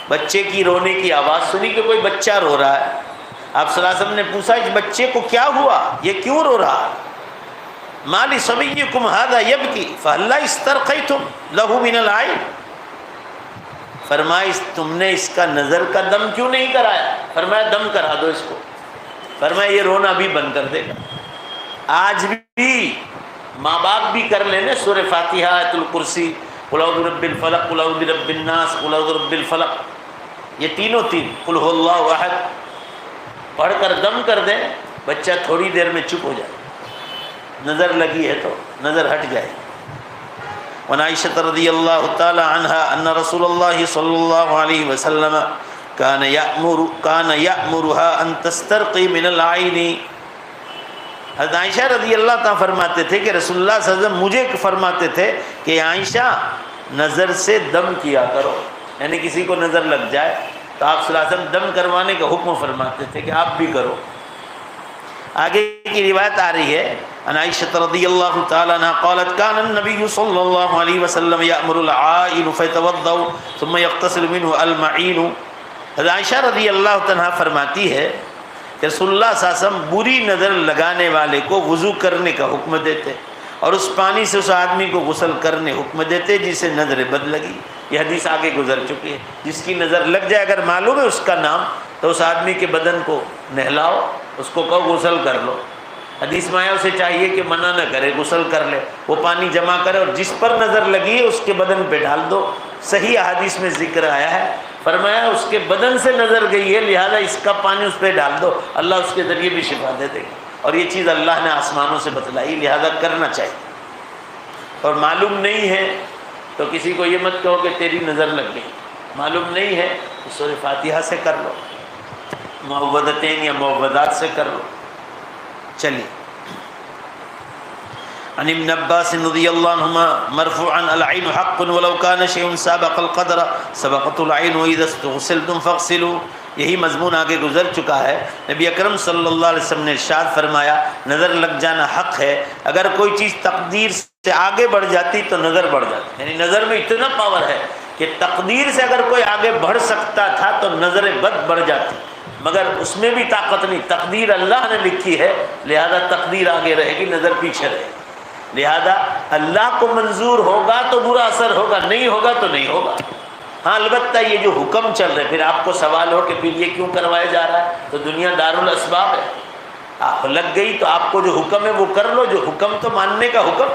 بچے کی رونے کی آواز سنی کہ کوئی بچہ رو رہا ہے. آپ صلی اللہ علیہ وسلم نے پوچھا اس بچے کو کیا ہوا، یہ کیوں رو رہا ہے؟ ما لصبيكم هذا يبكي فهل استرقيتم له من العين. فرمایا تم نے اس کا نظر کا دم کیوں نہیں کرایا؟ فرمایا دم کرا دو اس کو. فرمایا یہ رونا بھی بند کر دے گا. آج بھی ماں باپ بھی کر لینے سورہ فاتحہ، آیت الکرسی، قل اعوذ برب الفلق، قل اعوذ برب الناس، قل اعوذ برب الفلق، یہ تینوں قل هو اللہ احد پڑھ کر دم کر دیں، بچہ تھوڑی دیر میں چپ ہو جائے. نظر لگی ہے تو نظر ہٹ جائے. وعن عائشة رضی اللہ تعالی عنہ ان رسول اللہ صلی اللہ علیہ وسلم كان يأمرها ان تسترقي من العين. حضرت عائشہ رضی اللہ تعالیٰ فرماتے تھے کہ رسول اللہ صلی اللہ علیہ وسلم مجھے فرماتے تھے کہ عائشہ نظر سے دم کیا کرو، یعنی کسی کو نظر لگ جائے تو آپ صلی اللہ علیہ وسلم دم کروانے کا حکم فرماتے تھے کہ آپ بھی کرو. آگے کی روایت آ رہی ہے عن عائشة رضی اللہ تعالی عنہ قالت كان النبي صلی اللہ علیہ وسلم يأمر العائن فيتوضأ ثم يغتسل منه المعين. حضرت عائشہ رضی اللہ عنہ فرماتی ہے کہ رسول اللہ صلی اللہ علیہ وسلم بری نظر لگانے والے کو وضو کرنے کا حکم دیتے اور اس پانی سے اس آدمی کو غسل کرنے حکم دیتے جسے نظر بد لگی. یہ حدیث آگے گزر چکی ہے. جس کی نظر لگ جائے اگر معلوم ہے اس کا نام تو اس آدمی کے بدن کو نہلاؤ، اس کو کہو غسل کر لو. حدیث میں آیا اسے چاہیے کہ منع نہ کرے، غسل کر لے، وہ پانی جمع کرے اور جس پر نظر لگی ہے اس کے بدن پہ ڈال دو. صحیح احادیث میں ذکر آیا ہے، فرمایا اس کے بدن سے نظر گئی ہے لہذا اس کا پانی اس پہ ڈال دو، اللہ اس کے ذریعے بھی شفا دے دے گا. اور یہ چیز اللہ نے آسمانوں سے بتلائی، لہذا کرنا چاہیے۔ اور معلوم نہیں ہے تو کسی کو یہ مت کہو کہ تیری نظر لگ گئی، معلوم نہیں ہے تو سورہ فاتحہ سے کر لو، معوذتین یا معوذات سے کر لو۔ چلیے، عن ابن عباس رضی اللہ عنہما مرفوعا العین حق ولو کان شیء سابق القدر سبقت العین واذا استغسلتم فاغسلوا۔ یہی مضمون آگے گزر چکا ہے۔ نبی اکرم صلی اللہ علیہ وسلم نے ارشاد فرمایا نظر لگ جانا حق ہے، اگر کوئی چیز تقدیر سے آگے بڑھ جاتی تو نظر بڑھ جاتی، یعنی نظر میں اتنا پاور ہے کہ تقدیر سے اگر کوئی آگے بڑھ سکتا تھا تو نظر بد بڑھ جاتی، مگر اس میں بھی طاقت نہیں، تقدیر اللہ نے لکھی ہے، لہذا تقدیر آگے رہے گی، نظر پیچھے رہے گی۔ لہذا اللہ کو منظور ہوگا تو برا اثر ہوگا، نہیں ہوگا تو نہیں ہوگا۔ ہاں البتہ یہ جو حکم چل رہے، پھر آپ کو سوال ہو کہ پھر یہ کیوں کروایا جا رہا ہے، تو دنیا دارالاسباب ہے، آپ لگ گئی تو آپ کو جو حکم ہے وہ کر لو، جو حکم تو ماننے کا حکم۔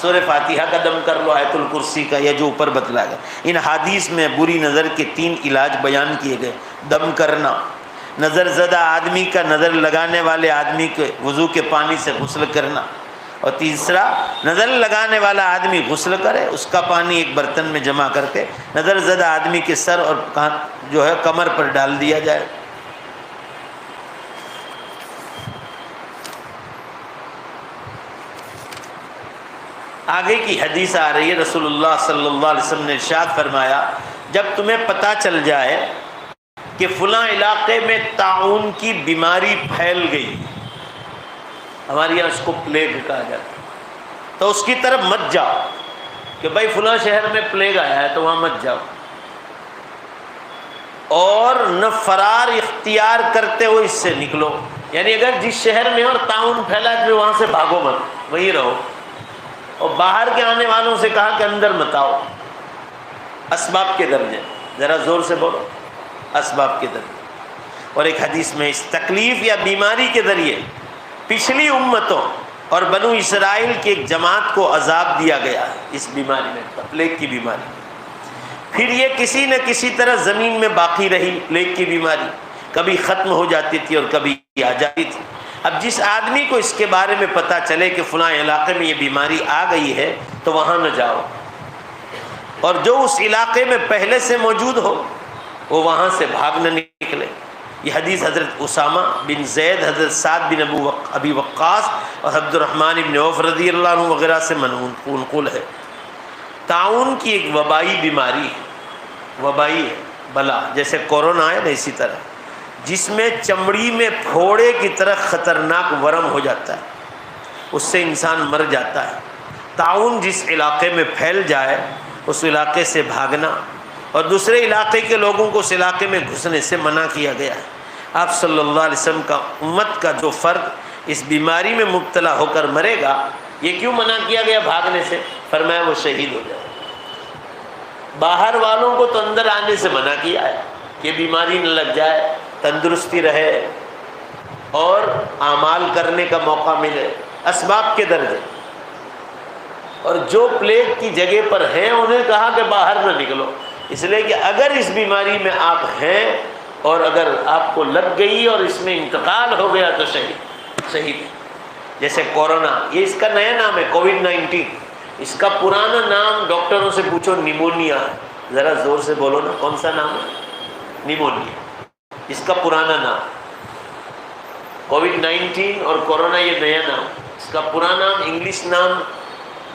سورہ فاتحہ کا دم کر لو، آیت الکرسی کا، یا جو اوپر بتلایا گیا۔ ان حدیث میں بری نظر کے 3 علاج بیان کیے گئے: دم کرنا، نظر زدہ آدمی کا نظر لگانے والے آدمی کے وضو کے پانی سے غسل کرنا، اور تیسرا نظر لگانے والا آدمی غسل کرے، اس کا پانی ایک برتن میں جمع کر کے نظر زدہ آدمی کے سر اور جو ہے کمر پر ڈال دیا جائے۔ آگے کی حدیث آ رہی ہے، رسول اللہ صلی اللہ علیہ وسلم نے ارشاد فرمایا جب تمہیں پتہ چل جائے کہ فلاں علاقے میں طاعون کی بیماری پھیل گئی، ہمارے یہاں اس کو پلیگ کہا جاتا ہے، تو اس کی طرف مت جاؤ کہ بھائی فلاں شہر میں پلیگ آیا ہے تو وہاں مت جاؤ، اور نہ فرار اختیار کرتے ہوئے اس سے نکلو، یعنی اگر جس شہر میں اور طاعون پھیلا ہے وہاں سے بھاگو مت، وہیں رہو، اور باہر کے آنے والوں سے کہا کہ اندر مت آؤ۔ اسباب کے درجے، ذرا زور سے بولو، اسباب کے درجے۔ اور ایک حدیث میں اس تکلیف یا بیماری کے ذریعے پچھلی امتوں اور بنو اسرائیل کی ایک جماعت کو عذاب دیا گیا ہے، اس بیماری میں، پلیگ کی بیماری، پھر یہ کسی نہ کسی طرح زمین میں باقی رہی۔ پلیگ کی بیماری کبھی ختم ہو جاتی تھی اور کبھی آ جاتی تھی۔ اب جس آدمی کو اس کے بارے میں پتہ چلے کہ فلاں علاقے میں یہ بیماری آ گئی ہے تو وہاں نہ جاؤ، اور جو اس علاقے میں پہلے سے موجود ہو وہ وہاں سے بھاگ نہ نکلے۔ یہ حدیث حضرت اسامہ بن زید، حضرت سعد بن ابی وقاص اور عبد الرحمن بن عوف رضی اللہ عنہ وغیرہ سے منقول ہے۔ طاعون کی ایک وبائی بیماری ہے، وبائی ہے، بلا، جیسے کورونا ہے نا، اسی طرح، جس میں چمڑی میں پھوڑے کی طرح خطرناک ورم ہو جاتا ہے، اس سے انسان مر جاتا ہے۔ طاعون جس علاقے میں پھیل جائے اس علاقے سے بھاگنا، اور دوسرے علاقے کے لوگوں کو اس علاقے میں گھسنے سے منع کیا گیا ہے۔ آپ صلی اللہ علیہ وسلم کا امت کا جو فرد اس بیماری میں مبتلا ہو کر مرے گا، یہ کیوں منع کیا گیا بھاگنے سے؟ فرمایا وہ شہید ہو جائے۔ باہر والوں کو تو اندر آنے سے منع کیا ہے کہ بیماری نہ لگ جائے، تندرستی رہے اور اعمال کرنے کا موقع ملے، اسباب کے درجے۔ اور جو پلیگ کی جگہ پر ہیں انہیں کہا کہ باہر نہ نکلو، اس لیے کہ اگر اس بیماری میں آپ ہیں اور اگر آپ کو لگ گئی اور اس میں انتقال ہو گیا تو شہید۔ جیسے کورونا، یہ اس کا نیا نام ہے، کووڈ-19، اس کا پرانا نام ڈاکٹروں سے پوچھو نیمونیا ہے۔ ذرا زور سے بولو نا، کون سا نام ہے؟ نیمونیا، اس کا پرانا نام۔ کووڈ-19 اور کورونا یہ نیا نام، اس کا پرانا نام، انگلش نام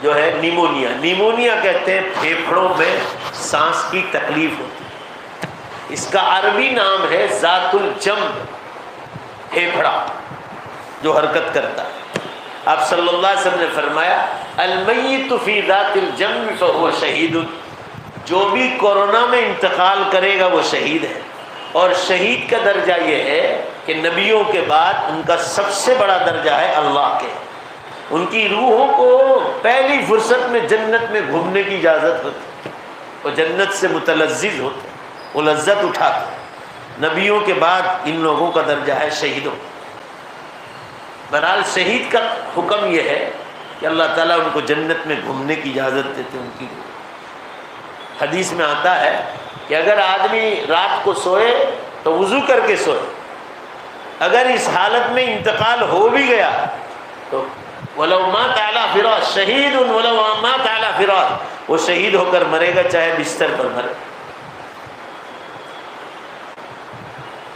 جو ہے نیمونیا۔ نیمونیا کہتے ہیں پھیپھڑوں میں سانس کی تکلیف ہوتی ہے، اس کا عربی نام ہے ذات الجنب، پھیپھڑا جو حرکت کرتا ہے۔ آپ صلی اللہ علیہ وسلم نے فرمایا المیت فی ذات الجنب فہو شہید، جو بھی کورونا میں انتقال کرے گا وہ شہید ہے۔ اور شہید کا درجہ یہ ہے کہ نبیوں کے بعد ان کا سب سے بڑا درجہ ہے اللہ کے، ان کی روحوں کو پہلی فرصت میں جنت میں گھومنے کی اجازت ہوتی، وہ جنت سے متلذذ ہوتے، وہ لذت اٹھاتے۔ نبیوں کے بعد ان لوگوں کا درجہ ہے شہیدوں۔ بہرحال شہید کا حکم یہ ہے کہ اللہ تعالیٰ ان کو جنت میں گھومنے کی اجازت دیتے ان کی روح۔ حدیث میں آتا ہے کہ اگر آدمی رات کو سوئے تو وضو کر کے سوئے، اگر اس حالت میں انتقال ہو بھی گیا تو وَلَوْ مَاتَ عَلَىٰ فِرَاشٍ شَهِيدٌ وَلَوْ مَاتَ عَلَىٰ فِرَاشٍ، وہ شہید ہو کر مرے گا چاہے بستر پر مرے۔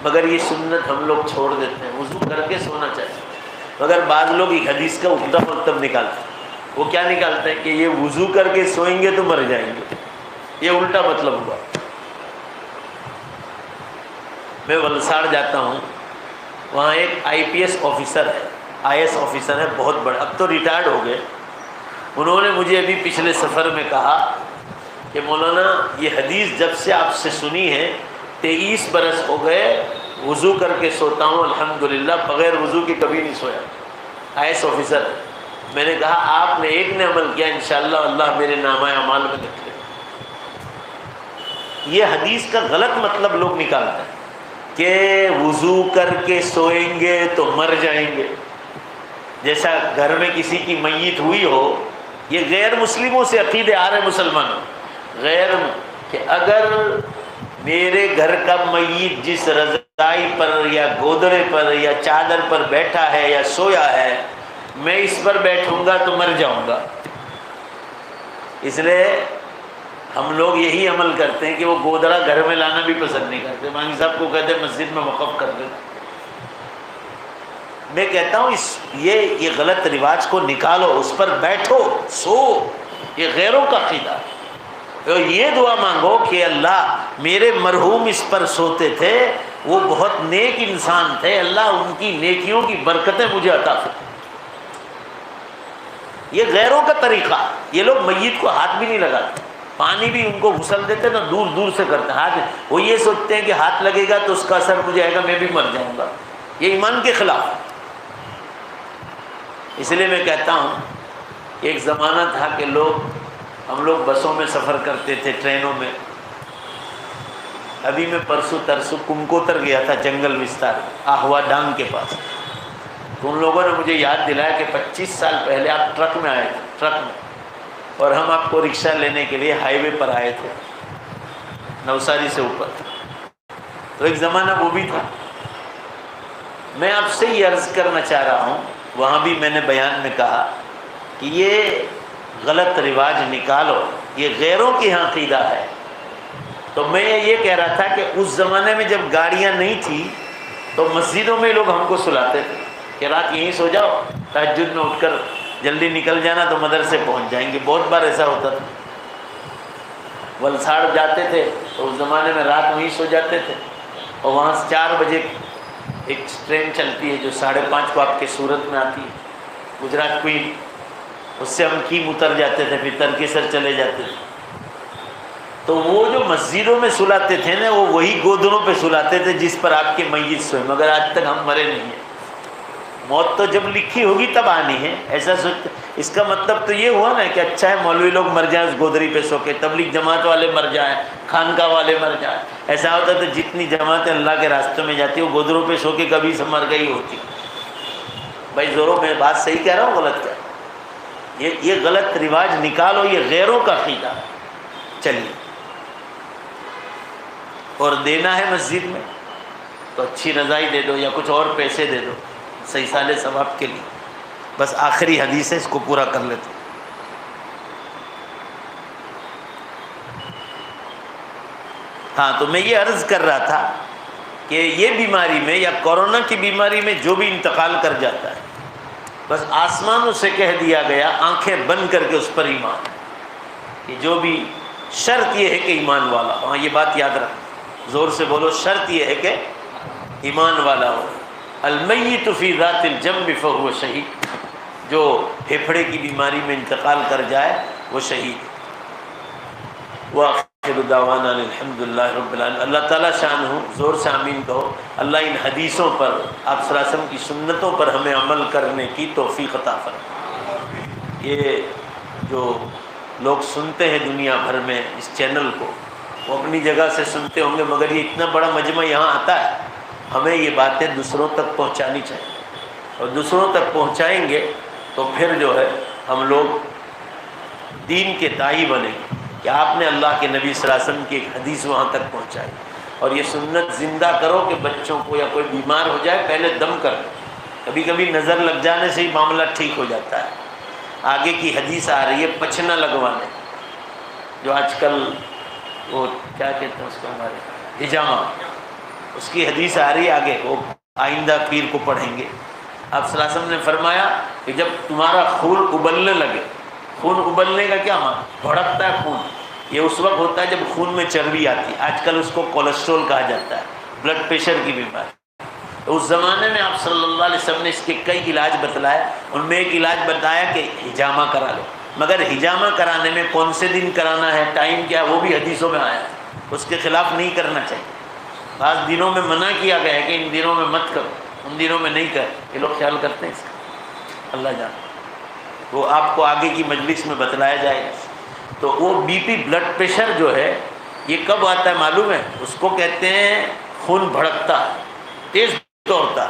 مگر یہ سنت ہم لوگ چھوڑ دیتے ہیں، وضو کر کے سونا چاہیے۔ مگر بعض لوگ ایک حدیث کا الٹا مطلب نکالتے ہیں۔ وہ کیا نکالتے ہیں کہ یہ وضو کر کے سوئیں گے تو مر جائیں گے، یہ الٹا مطلب ہوا۔ میں ولساڑ جاتا ہوں، وہاں ایک IPS آفیسر ہے، IS آفیسر ہے، بہت بڑا، اب تو ریٹائرڈ ہو گئے۔ انہوں نے مجھے ابھی پچھلے سفر میں کہا کہ مولانا یہ حدیث جب سے آپ سے سنی ہے 23 برس ہو گئے، وضو کر کے سوتا ہوں الحمدللہ، بغیر وضو کے کبھی نہیں سویا۔ IS آفیسر ہے۔ میں نے کہا آپ نے ایک نے عمل کیا، انشاءاللہ اللہ میرے نامہ اعمال میں لکھ لے۔ یہ حدیث کا غلط مطلب لوگ نکالتے ہیں کہ وضو کر کے سوئیں گے تو مر جائیں گے، جیسا گھر میں کسی کی میت ہوئی ہو۔ یہ غیر مسلموں سے عقیدے آ رہے مسلمانوں، غیر کہ اگر میرے گھر کا میت جس رضائی پر یا گودڑے پر یا چادر پر بیٹھا ہے یا سویا ہے، میں اس پر بیٹھوں گا تو مر جاؤں گا۔ اس لیے ہم لوگ یہی عمل کرتے ہیں کہ وہ گودڑا گھر میں لانا بھی پسند نہیں کرتے، مانگی صاحب کو کہتے ہیں مسجد میں وقف کر دیں۔ میں کہتا ہوں یہ غلط رواج کو نکالو، اس پر بیٹھو سو، یہ غیروں کا عقیدہ۔ یہ دعا مانگو کہ اللہ میرے مرحوم اس پر سوتے تھے، وہ بہت نیک انسان تھے، اللہ ان کی نیکیوں کی برکتیں مجھے عطا فرما۔ یہ غیروں کا طریقہ، یہ لوگ میت کو ہاتھ بھی نہیں لگاتے، پانی بھی ان کو غسل دیتے نا دور دور سے کرتے ہاتھ، وہ یہ سوچتے ہیں کہ ہاتھ لگے گا تو اس کا اثر مجھے آئے گا، میں بھی مر جاؤں گا۔ یہ ایمان کے خلاف ہے۔ اس لیے میں کہتا ہوں ایک زمانہ تھا کہ ہم لوگ بسوں میں سفر کرتے تھے، ٹرینوں میں۔ ابھی میں پرسوں ترسوں کمکوتر گیا تھا، جنگل وستار آہوا ڈانگ کے پاس، تو ان لوگوں نے مجھے یاد دلایا کہ 25 سال پہلے آپ ٹرک میں آئے تھے، ٹرک میں، اور ہم آپ کو رکشہ لینے کے لیے ہائی وے پر آئے تھے نوساری سے اوپر۔ تو ایک زمانہ وہ بھی تھا۔ میں آپ سے یہ عرض کرنا چاہ رہا ہوں، وہاں بھی میں نے بیان میں کہا کہ یہ غلط رواج نکالو، یہ غیروں کی یہاں عقیدہ ہے۔ تو میں یہ کہہ رہا تھا کہ اس زمانے میں جب گاڑیاں نہیں تھی تو مسجدوں میں لوگ ہم کو سلاتے تھے کہ رات یہیں سو جاؤ، تہجد میں اٹھ کر جلدی نکل جانا تو مدرسے پہنچ جائیں گے۔ بہت بار ایسا ہوتا تھا۔ ولساڑ جاتے تھے تو اس زمانے میں رات وہیں سو جاتے تھے، اور وہاں سے 4 بجے ایک ٹرین چلتی ہے جو 5:30 کو آپ کے سورت میں آتی ہے، گجرات کوئن، اس سے ہم کیم اتر جاتے تھے، پھر ترکیسر چلے جاتے تھے۔ تو وہ جو مسجدوں میں سلاتے تھے نا، وہ وہی گودروں پہ سلاتے تھے جس پر آپ کے میت سوئے، مگر آج تک ہم مرے نہیں ہیں۔ موت تو جب لکھی ہوگی تب آنی ہے، ایسا سوچتے۔ اس کا مطلب تو یہ ہوا نا کہ اچھا ہے مولوی لوگ مر جائیں اس گودری پہ سو کے، تبلیغ جماعت والے مر جائیں، خانقاہ والے مر جائیں۔ ایسا ہوتا تو جتنی جماعتیں اللہ کے راستوں میں جاتی ہیں وہ گودروں پہ سو کے کبھی سے مر گئی ہوتی۔ بھائی زوروں میں بات صحیح کہہ رہا ہوں غلط کہہ رہا ہوں؟ یہ غلط رواج نکالو، یہ غیروں کا عقیدہ ہے۔ چلیے، اور دینا ہے مسجد میں تو اچھی رضائی دے دو یا کچھ اور پیسے دے دو صحیح سال ثواب کے لیے۔ بس آخری حدیث ہے، اس کو پورا کر لیتے ہیں۔ ہاں، تو میں یہ عرض کر رہا تھا کہ یہ بیماری میں یا کورونا کی بیماری میں جو بھی انتقال کر جاتا ہے، بس آسمانوں سے کہہ دیا گیا آنکھیں بند کر کے اس پر ایمان، کہ جو بھی، شرط یہ ہے کہ ایمان والا ہو۔ ہاں، یہ بات یاد رکھ، زور سے بولو، شرط یہ ہے کہ ایمان والا ہو۔ المیت فی ذات الجنب فہو شہید، جو پھیپھڑے کی بیماری میں انتقال کر جائے وہ شہید۔ وآخر دعوانا الحمدللہ رب العالمین۔ اللہ تعالیٰ شانہ، زور سے آمین کہو۔ اللہ ان حدیثوں پر، آپ صلی اللہ علیہ وسلم کی سنتوں پر ہمیں عمل کرنے کی توفیق عطا فرمائے۔ یہ جو لوگ سنتے ہیں دنیا بھر میں اس چینل کو، وہ اپنی جگہ سے سنتے ہوں گے، مگر یہ اتنا بڑا مجمع یہاں آتا ہے، ہمیں یہ باتیں دوسروں تک پہنچانی چاہیے، اور دوسروں تک پہنچائیں گے تو پھر جو ہے ہم لوگ دین کے داعی بنیں گے کہ آپ نے اللہ کے نبی صلی اللہ علیہ وسلم کی ایک حدیث وہاں تک پہنچائی۔ اور یہ سنت زندہ کرو کہ بچوں کو یا کوئی بیمار ہو جائے پہلے دم کر دو. کبھی کبھی نظر لگ جانے سے ہی معاملہ ٹھیک ہو جاتا ہے. آگے کی حدیث آ رہی ہے پچھنا لگوانے، جو آج کل وہ کیا کہتے ہیں اس کو ہمارے حجامہ، اس کی حدیث آ رہی ہے آگے، وہ آئندہ پیر کو پڑھیں گے. آپ صلی اللہ علیہ وسلم نے فرمایا کہ جب تمہارا خون ابلنے لگے، خون ابلنے کا کیا معنی؟ بھڑکتا ہے خون. یہ اس وقت ہوتا ہے جب خون میں چربی آتی ہے. آج کل اس کو کولیسٹرول کہا جاتا ہے، بلڈ پریشر کی بیماری. تو اس زمانے میں آپ صلی اللہ علیہ وسلم نے اس کے کئی علاج بتلائے. ان میں ایک علاج بتایا کہ حجامہ کرا لو. مگر حجامہ کرانے میں کون سے دن کرانا ہے، ٹائم کیا، وہ بھی حدیثوں میں آیا ہے. اس کے خلاف نہیں کرنا چاہیے. بعض دنوں میں منع کیا گیا ہے کہ ان دنوں میں مت کرو، ان دنوں میں نہیں کر. یہ لوگ خیال کرتے ہیں اس کا، اللہ جانے. وہ آپ کو آگے کی مجلس میں بتلایا جائے گا. تو وہ بی پی بلڈ پریشر جو ہے یہ کب آتا ہے معلوم ہے؟ اس کو کہتے ہیں خون بھڑکتا، تیز دوڑتا.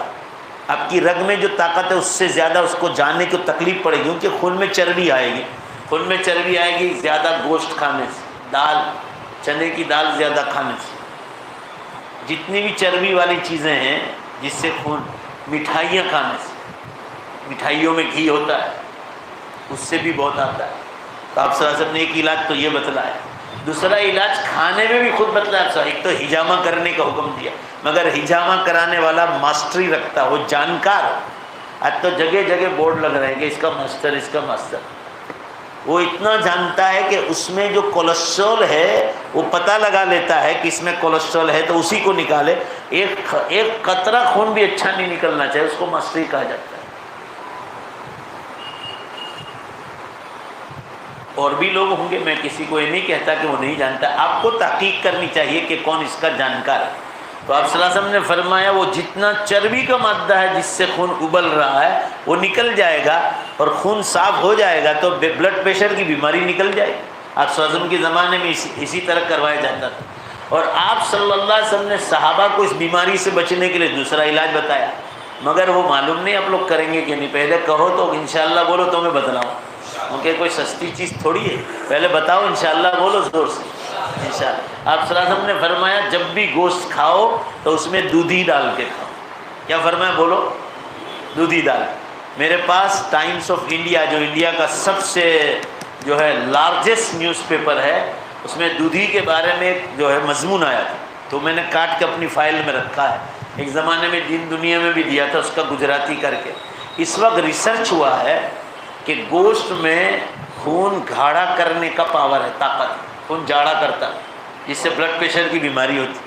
آپ کی رگ میں جو طاقت ہے اس سے زیادہ اس کو جاننے کو تکلیف پڑے گی، کیونکہ خون میں چربی آئے گی. خون میں چربی آئے گی زیادہ گوشت کھانے سے، دال، چنے کی دال زیادہ کھانے سے، جتنی بھی چربی والی چیزیں ہیں جس سے خون، مٹھائیاں کھانے سے، مٹھائیوں میں گھی ہوتا ہے اس سے بھی بہت آتا ہے. تو آپ صلی اللہ علیہ وسلم نے ایک علاج تو یہ بتلایا. دوسرا علاج کھانے میں بھی خود بتلایا. ایک تو حجامہ کرنے کا حکم دیا، مگر حجامہ کرانے والا ماسٹری رکھتا، وہ جانکار. آج تو جگہ جگہ بورڈ لگ رہے ہیں کہ اس کا ماسٹر، اس کا ماسٹر. وہ اتنا جانتا ہے کہ اس میں جو کولیسٹرول ہے وہ پتہ لگا لیتا ہے کہ اس میں کولیسٹرول ہے تو اسی کو نکالے. ایک قطرہ خون بھی اچھا نہیں نکلنا چاہیے، اس کو ماسٹری کہا جاتا ہے. اور بھی لوگ ہوں گے، میں کسی کو یہ نہیں کہتا کہ وہ نہیں جانتا. آپ کو تحقیق کرنی چاہیے کہ کون اس کا جانکار ہے. تو آپ صلی اللہ علیہ وسلم نے فرمایا وہ جتنا چربی کا مادہ ہے جس سے خون ابل رہا ہے وہ نکل جائے گا اور خون صاف ہو جائے گا تو بلڈ پریشر کی بیماری نکل جائے گی. آپ صلی اللہ علیہ وسلم کے زمانے میں اسی طرح کروایا جاتا تھا. اور آپ صلی اللہ علیہ وسلم نے صحابہ کو اس بیماری سے بچنے کے لیے دوسرا علاج بتایا. مگر وہ معلوم نہیں آپ لوگ کریں گے کہ نہیں. پہلے کہو تو انشاءاللہ بولو تو میں بتلاؤں، کیونکہ کوئی سستی چیز تھوڑی ہے. پہلے بتاؤ انشاءاللہ بولو زور سے انشاءاللہ. آپ صلی اللہ علیہ وسلم نے فرمایا جب بھی گوشت کھاؤ تو اس میں دودھی ڈال کے کھاؤ. کیا فرمایا بولو؟ دودھی ڈال. میرے پاس ٹائمز آف انڈیا جو انڈیا کا سب سے جو ہے لارجسٹ نیوز پیپر ہے، اس میں دودھی کے بارے میں ایک جو ہے مضمون آیا تھا، تو میں نے کاٹ کے اپنی فائل میں رکھا ہے. ایک زمانے میں دین دنیا میں بھی دیا تھا اس کا گجراتی کر کے. اس وقت ریسرچ ہوا ہے کہ گوشت میں خون گاڑھا کرنے کا پاور ہے، طاقت. خون جاڑا کرتا جس سے بلڈ پریشر کی بیماری ہوتی.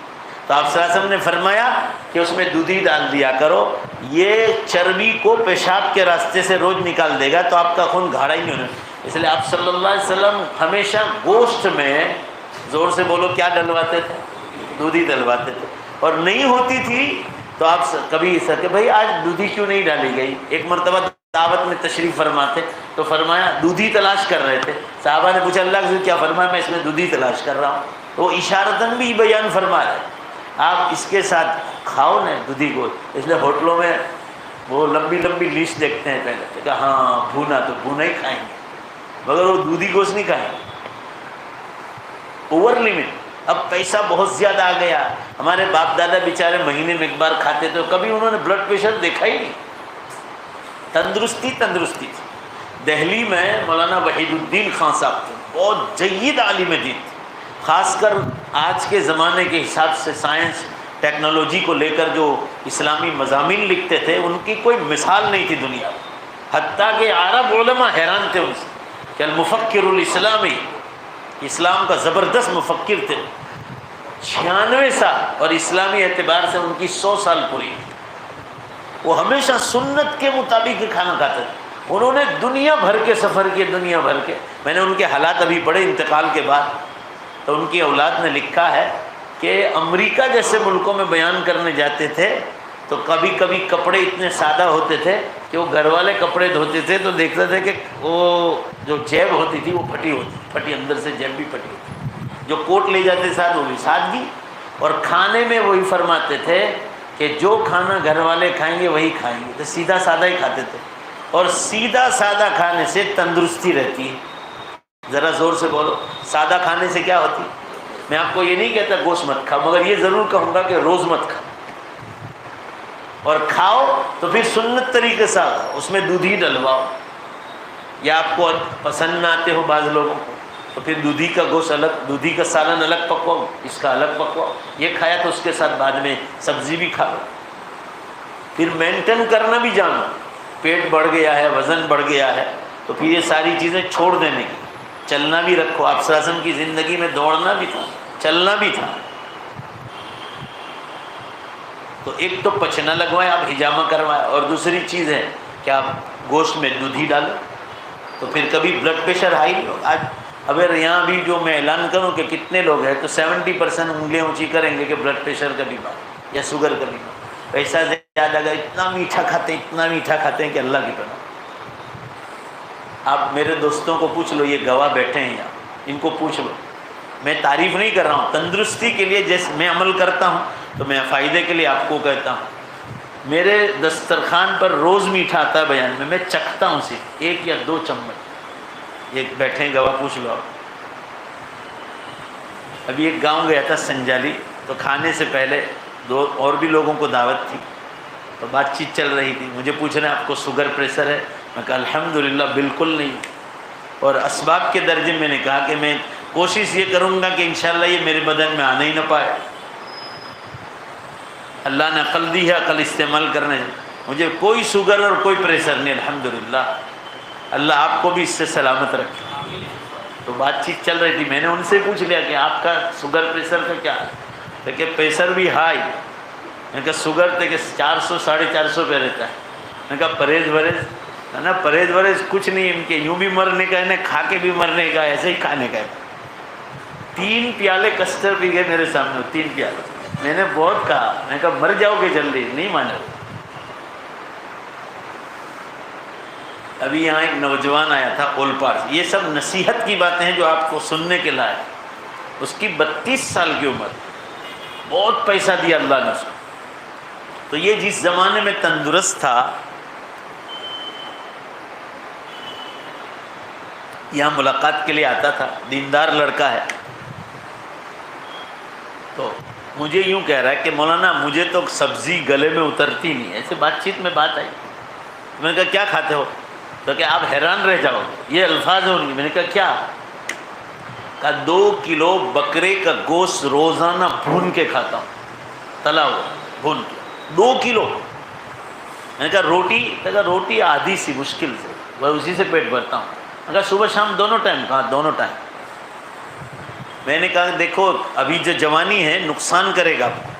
تو آپ صلی اللہ علیہ وسلم نے فرمایا کہ اس میں دودھی ڈال دیا کرو، یہ چربی کو پیشاب کے راستے سے روز نکال دے گا تو آپ کا خون گاڑھا ہی نہیں ہونا. اس لیے آپ صلی اللہ علیہ وسلم ہمیشہ گوشت میں زور سے بولو کیا ڈلواتے تھے؟ دودھی ڈلواتے تھے. اور نہیں ہوتی تھی تو آپ کبھی سر کہ بھائی آج دودھی کیوں نہیں ڈالی گئی. ایک مرتبہ دعوت میں تشریف فرماتے تو فرمایا دودھی تلاش کر رہے تھے. صحابہ نے پوچھا اللہ کے کیا؟ فرمایا میں اس میں دودھی تلاش کر رہا ہوں. تو وہ اشارتاً بھی بیان فرما رہے آپ اس کے ساتھ کھاؤ نا دودھی کو. اس لیے ہوٹلوں میں وہ لمبی لمبی لسٹ دیکھتے ہیں پہلے کہ ہاں بھونا تو بھونا ہی کھائیں گے، مگر وہ دودھی گوشت نہیں کھائیں گے. Over limit. اب پیسہ بہت زیادہ آ گیا. ہمارے باپ دادا بیچارے مہینے میں ایک بار کھاتے تھے، کبھی انہوں نے بلڈ پریشر دیکھا ہی نہیں. تندرستی تھی. دہلی میں مولانا وحید الدین خان صاحب تھے، بہت جید عالم دین تھے. خاص کر آج کے زمانے کے حساب سے سائنس ٹیکنالوجی کو لے کر جو اسلامی مضامین لکھتے تھے ان کی کوئی مثال نہیں تھی دنیا میں. حتیٰ کہ عرب علماء حیران تھے ان سے کہ المفکر الاسلامی، اسلام کا زبردست مفکر تھے. 96 سال اور اسلامی اعتبار سے ان کی 100 سال پوری. وہ ہمیشہ سنت کے مطابق ہی کھانا کھاتے تھے. انہوں نے دنیا بھر کے سفر کیے، دنیا بھر کے. میں نے ان کے حالات ابھی پڑھے انتقال کے بعد، تو ان کی اولاد نے لکھا ہے کہ امریکہ جیسے ملکوں میں بیان کرنے جاتے تھے تو کبھی کبھی کپڑے اتنے سادہ ہوتے تھے کہ وہ گھر والے کپڑے دھوتے تھے تو دیکھتے تھے کہ وہ جو جیب ہوتی تھی وہ پھٹی اندر سے جیب بھی پھٹی ہوتی. جو کوٹ لے جاتے ساتھ وہ بھی سادگی. اور کھانے میں وہی فرماتے تھے کہ جو کھانا گھر والے کھائیں گے وہی کھائیں گے. تو سیدھا سادہ ہی کھاتے تھے، اور سیدھا سادہ کھانے سے تندرستی رہتی ہے. ذرا زور سے بولو، سادہ کھانے سے کیا ہوتی؟ میں آپ کو یہ نہیں کہتا گوشت مت کھاؤ، مگر یہ ضرور کہوں گا کہ روز مت کھاؤ، اور کھاؤ تو پھر سنت طریقے سے اس میں دودھی ڈلواؤ، یا آپ کو پسند نہ آتے ہو بعض لوگوں کو تو پھر دودھی کا گوشت الگ، دودھی کا سالن الگ پکواؤ، اس کا الگ پکواؤ، یہ کھایا تو اس کے ساتھ بعد میں سبزی بھی کھا لو۔ پھر مینٹین کرنا بھی جانو، پیٹ بڑھ گیا ہے، وزن بڑھ گیا ہے تو پھر یہ ساری چیزیں چھوڑ دینے کی، چلنا بھی رکھو۔ آپ صلی اللہ علیہ وسلم کی زندگی میں دوڑنا بھی تھا، چلنا بھی تھا، تو ایک تو پچنا لگوائے، آپ ہجامہ کروائے، اور دوسری چیز ہے کہ آپ گوشت میں دودھی ڈالو، تو پھر کبھی بلڈ پریشر ہائی نہیں ہوگا۔ آج اگر یہاں بھی جو میں اعلان کروں کہ کتنے لوگ ہیں تو 70% انگلیاں اونچی کریں گے کہ بلڈ پریشر کا بیمار یا شوگر کا بیمار، پیسہ زیادہ اگر اتنا میٹھا کھاتے ہیں، اتنا میٹھا کھاتے ہیں کہ اللہ کی پناہ۔ آپ میرے دوستوں کو پوچھ لو، یہ گواہ بیٹھے ہیں یہاں، ان کو پوچھ لو، میں تعریف نہیں کر رہا ہوں، تندرستی کے لیے جیسے میں عمل کرتا ہوں تو میں فائدے کے لیے آپ کو کہتا ہوں۔ میرے دسترخوان پر روز میٹھا آتا ہے بیان میں چکھتا ہوں صرف 1 یا 2 چمچ، یہ بیٹھے ہیں گواہ، پوچھ لو آپ۔ ابھی ایک گاؤں گیا تھا سنجالی، تو کھانے سے پہلے 2 اور بھی لوگوں کو دعوت تھی، تو بات چیت چل رہی تھی، مجھے پوچھ رہے ہیں آپ کو شوگر پریشر ہے؟ میں کہا الحمدللہ بالکل نہیں، اور اسباب کے درجے میں نے کہا کہ میں کوشش یہ کروں گا کہ انشاءاللہ یہ میرے بدن میں آنے ہی نہ پائے۔ اللہ نے عقل دی ہے، عقل استعمال کرنے، مجھے کوئی شوگر اور کوئی پریشر نہیں الحمدللہ، اللہ آپ کو بھی اس سے سلامت رکھے۔ تو بات چیت چل رہی تھی، میں نے ان سے پوچھ لیا کہ آپ کا شوگر پریشر کا کیا ہے؟ کہ پریشر بھی ہائی، میں نے کہا شوگر تھے کہ 400 450 پہ رہتا ہے، میں نے کہا پرہیز ورز ہے نا، پرہیز ورز کچھ نہیں، ان کے یوں بھی مرنے کا ہے نا، کھا کے بھی مرنے کا، ایسے ہی کھانے کا ہے۔ 3 پیالے کسٹر پی گئے میرے سامنے، 3 پیالے، میں نے بہت کہا، میں نے کہا مر جاؤ گے جلدی، نہیں مانے۔ ابھی یہاں ایک نوجوان آیا تھا اولپاڑ سے، یہ سب نصیحت کی باتیں ہیں جو آپ کو سننے کے لائق۔ اس کی 32 سال کی عمر، بہت پیسہ دیا اللہ نے اس کو، تو یہ جس زمانے میں تندرست تھا، یہاں ملاقات کے لیے آتا تھا، دیندار لڑکا ہے، تو مجھے یوں کہہ رہا ہے کہ مولانا مجھے تو سبزی گلے میں اترتی نہیں، ایسے بات چیت میں بات آئی، میں نے کہا کیا کھاتے ہو؟ تو کہ آپ حیران رہ جاؤ گے، یہ الفاظ ہیں ان کی۔ میں نے کہا کیا؟ کہا 2 کلو بکرے کا گوشت روزانہ بھون کے کھاتا ہوں، تلا ہوا بھون کے 2 کلو۔ میں نے کہا روٹی؟ میں نے کہا روٹی آدھی سی مشکل سے، وہ اسی سے پیٹ بھرتا ہوں۔ میں نے کہا صبح شام دونوں ٹائم؟ کہا دونوں ٹائم۔ میں نے کہا دیکھو ابھی جو جوانی ہے نقصان کرے گا آپ کو،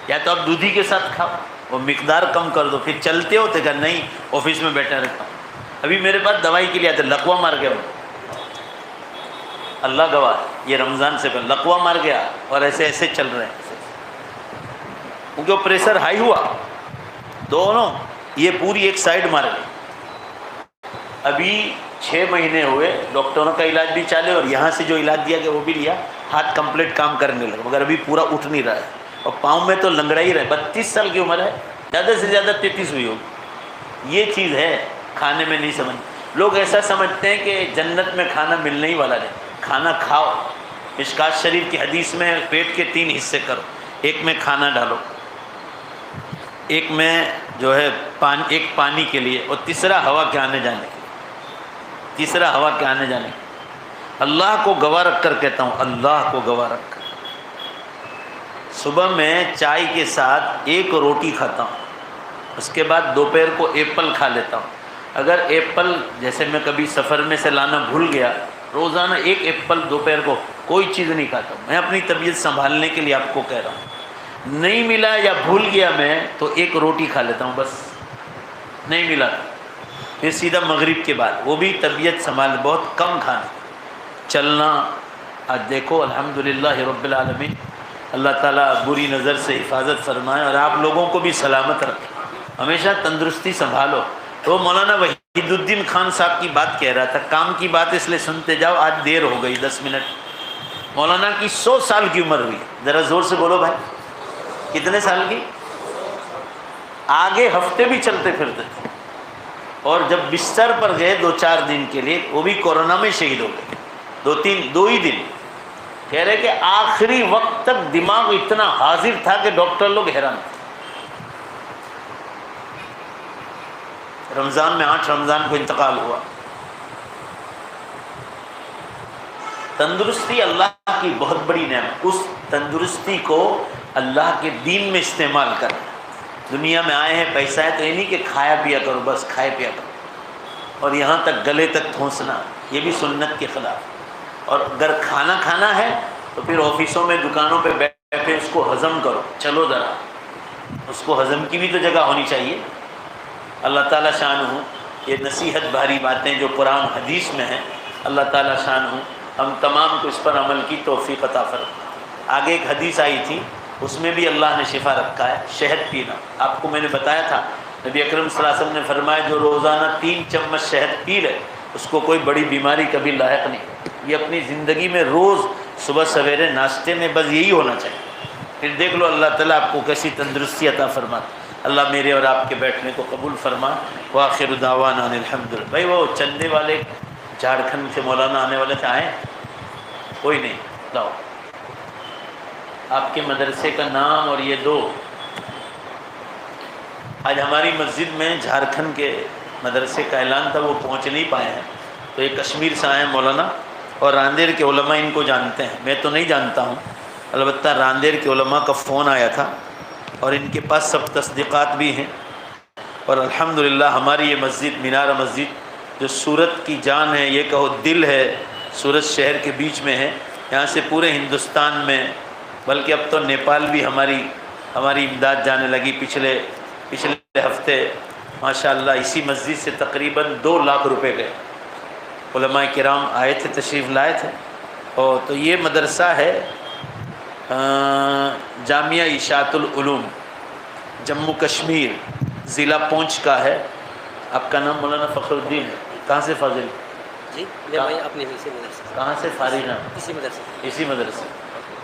یا تو آپ دودھی کے ساتھ کھاؤ، وہ مقدار کم کر دو، پھر چلتے ہو؟ تو کہا نہیں آفس میں بیٹھا رہتا ہوں، ابھی میرے پاس دوائی کے لیے آتے، لقوہ مار گیا، اللہ گواہ یہ رمضان سے پہلے لقوہ مار گیا، اور ایسے ایسے چل رہے ہیں، کیونکہ وہ پریشر ہائی ہوا دونوں، یہ پوری ایک سائڈ مار گئی۔ ابھی 6 مہینے ہوئے، ڈاکٹروں کا علاج بھی چالے، اور یہاں سے جو علاج دیا گیا وہ بھی لیا، ہاتھ کمپلیٹ کام کرنے لگا، مگر ابھی پورا اٹھ نہیں رہا ہے، اور پاؤں میں تو لنگڑا ہی رہے۔ 32 سال کی عمر ہے، زیادہ سے زیادہ 33 ہوئی ہوگی۔ یہ چیز ہے کھانے میں نہیں سمجھ، لوگ ایسا سمجھتے ہیں کہ جنت میں کھانا ملنے ہی والا نہیں، کھانا کھاؤ۔ مشکات شریف کی حدیث میں پیٹ کے 3 حصے کرو، ایک میں کھانا ڈالو، ایک میں جو ہے ایک پانی کے لیے، اور تیسرا ہوا کے آنے جانے کے، تیسرا ہوا کے آنے جانے کے۔ اللہ کو گواہ رکھ کر کہتا ہوں، اللہ کو گواہ رکھ کر، صبح میں چائے کے ساتھ 1 روٹی کھاتا ہوں، اس کے بعد دوپہر کو ایپل کھا لیتا ہوں۔ اگر ایپل جیسے میں کبھی سفر میں سے لانا بھول گیا، روزانہ 1 ایپل دوپہر کو، کوئی چیز نہیں کھاتا ہوں۔ میں اپنی طبیعت سنبھالنے کے لیے آپ کو کہہ رہا ہوں، نہیں ملا یا بھول گیا میں تو 1 روٹی کھا لیتا ہوں، بس نہیں ملا پھر سیدھا مغرب کے بعد، وہ بھی طبیعت سنبھال، بہت کم کھانا، چلنا۔ آج دیکھو الحمدللہ رب العالمین، اللہ تعالیٰ بری نظر سے حفاظت فرمائے، اور آپ لوگوں کو بھی سلامت رکھے، ہمیشہ تندرستی سنبھالو۔ تو مولانا وحید الدین خان صاحب کی بات کہہ رہا تھا، کام کی بات اس لیے سنتے جاؤ، آج دیر ہو گئی 10 منٹ۔ مولانا کی 100 سال کی عمر ہوئی، ذرا زور سے بولو بھائی، کتنے سال کی؟ آگے ہفتے بھی چلتے پھرتے تھے، اور جب بستر پر گئے 2-4 دن کے لیے، وہ بھی کورونا میں شہید ہو گئے، 2 ہی دن، کہہ رہے کہ آخری وقت تک دماغ اتنا حاضر تھا کہ ڈاکٹر لوگ حیران تھے۔ رمضان میں 8 رمضان کو انتقال ہوا۔ تندرستی اللہ کی بہت بڑی نعمت، اس تندرستی کو اللہ کے دین میں استعمال کرنا۔ دنیا میں آئے ہیں، پیسہ ہے تو یہ نہیں کہ کھایا پیا کرو، بس کھائے پیا کرو، اور یہاں تک گلے تک ٹھونسنا، یہ بھی سنت کے خلاف۔ اور اگر کھانا کھانا ہے تو پھر آفسوں میں دکانوں پہ بیٹھے اس کو ہضم کرو، چلو ذرا، اس کو ہضم کی بھی تو جگہ ہونی چاہیے۔ اللہ تعالیٰ شانہ یہ نصیحت بھاری باتیں جو قرآن حدیث میں ہیں، اللہ تعالیٰ شانہ ہم تمام کو اس پر عمل کی توفیق عطا فرمائے۔ آگے ایک حدیث آئی تھی، اس میں بھی اللہ نے شفا رکھا ہے، شہد پینا۔ آپ کو میں نے بتایا تھا نبی اکرم صلی اللہ علیہ وسلم نے فرمایا جو روزانہ 3 چمچ شہد پی لے اس کو کوئی بڑی بیماری کبھی لاحق نہیں۔ یہ اپنی زندگی میں روز صبح سویرے ناشتے میں بس یہی ہونا چاہیے۔ پھر دیکھ لو اللہ تعالیٰ آپ کو کیسی تندرستی عطا فرماتا۔ اللہ میرے اور آپ کے بیٹھنے کو قبول فرما۔ وآخر دعوانا ان الحمد للہ۔ بھائی وہ چندے والے جھارکھنڈ سے مولانا آنے والے تھے، آئے؟ کوئی نہیں، لاؤ آپ کے مدرسے کا نام اور یہ دو۔ آج ہماری مسجد میں جھارکھنڈ کے مدرسے کا اعلان تھا، وہ پہنچ نہیں پائے ہیں، تو یہ کشمیر سے آئے ہیں مولانا، اور راندیر کے علماء ان کو جانتے ہیں، میں تو نہیں جانتا ہوں، البتہ راندیر کے علماء کا فون آیا تھا اور ان کے پاس سب تصدیقات بھی ہیں۔ اور الحمدللہ ہماری یہ مسجد مینار مسجد جو سورت کی جان ہے، یہ کہو دل ہے، سورت شہر کے بیچ میں ہے، یہاں سے پورے ہندوستان میں بلکہ اب تو نیپال بھی ہماری امداد جانے لگی۔ پچھلے ہفتے ماشاءاللہ اسی مسجد سے تقریباً 2 لاکھ روپے گئے، علماء کرام آئے تھے، تشریف لائے تھے۔ اور تو یہ مدرسہ ہے جامعہ اشاعت العلوم، جموں کشمیر، ضلع پونچھ کا ہے۔ آپ کا نام مولانا فخر الدین ہے، کہاں سے فاضل؟ جی میں اپنے اسی مدرسے، کہاں سے فارغ ہیں؟ اسی مدرسے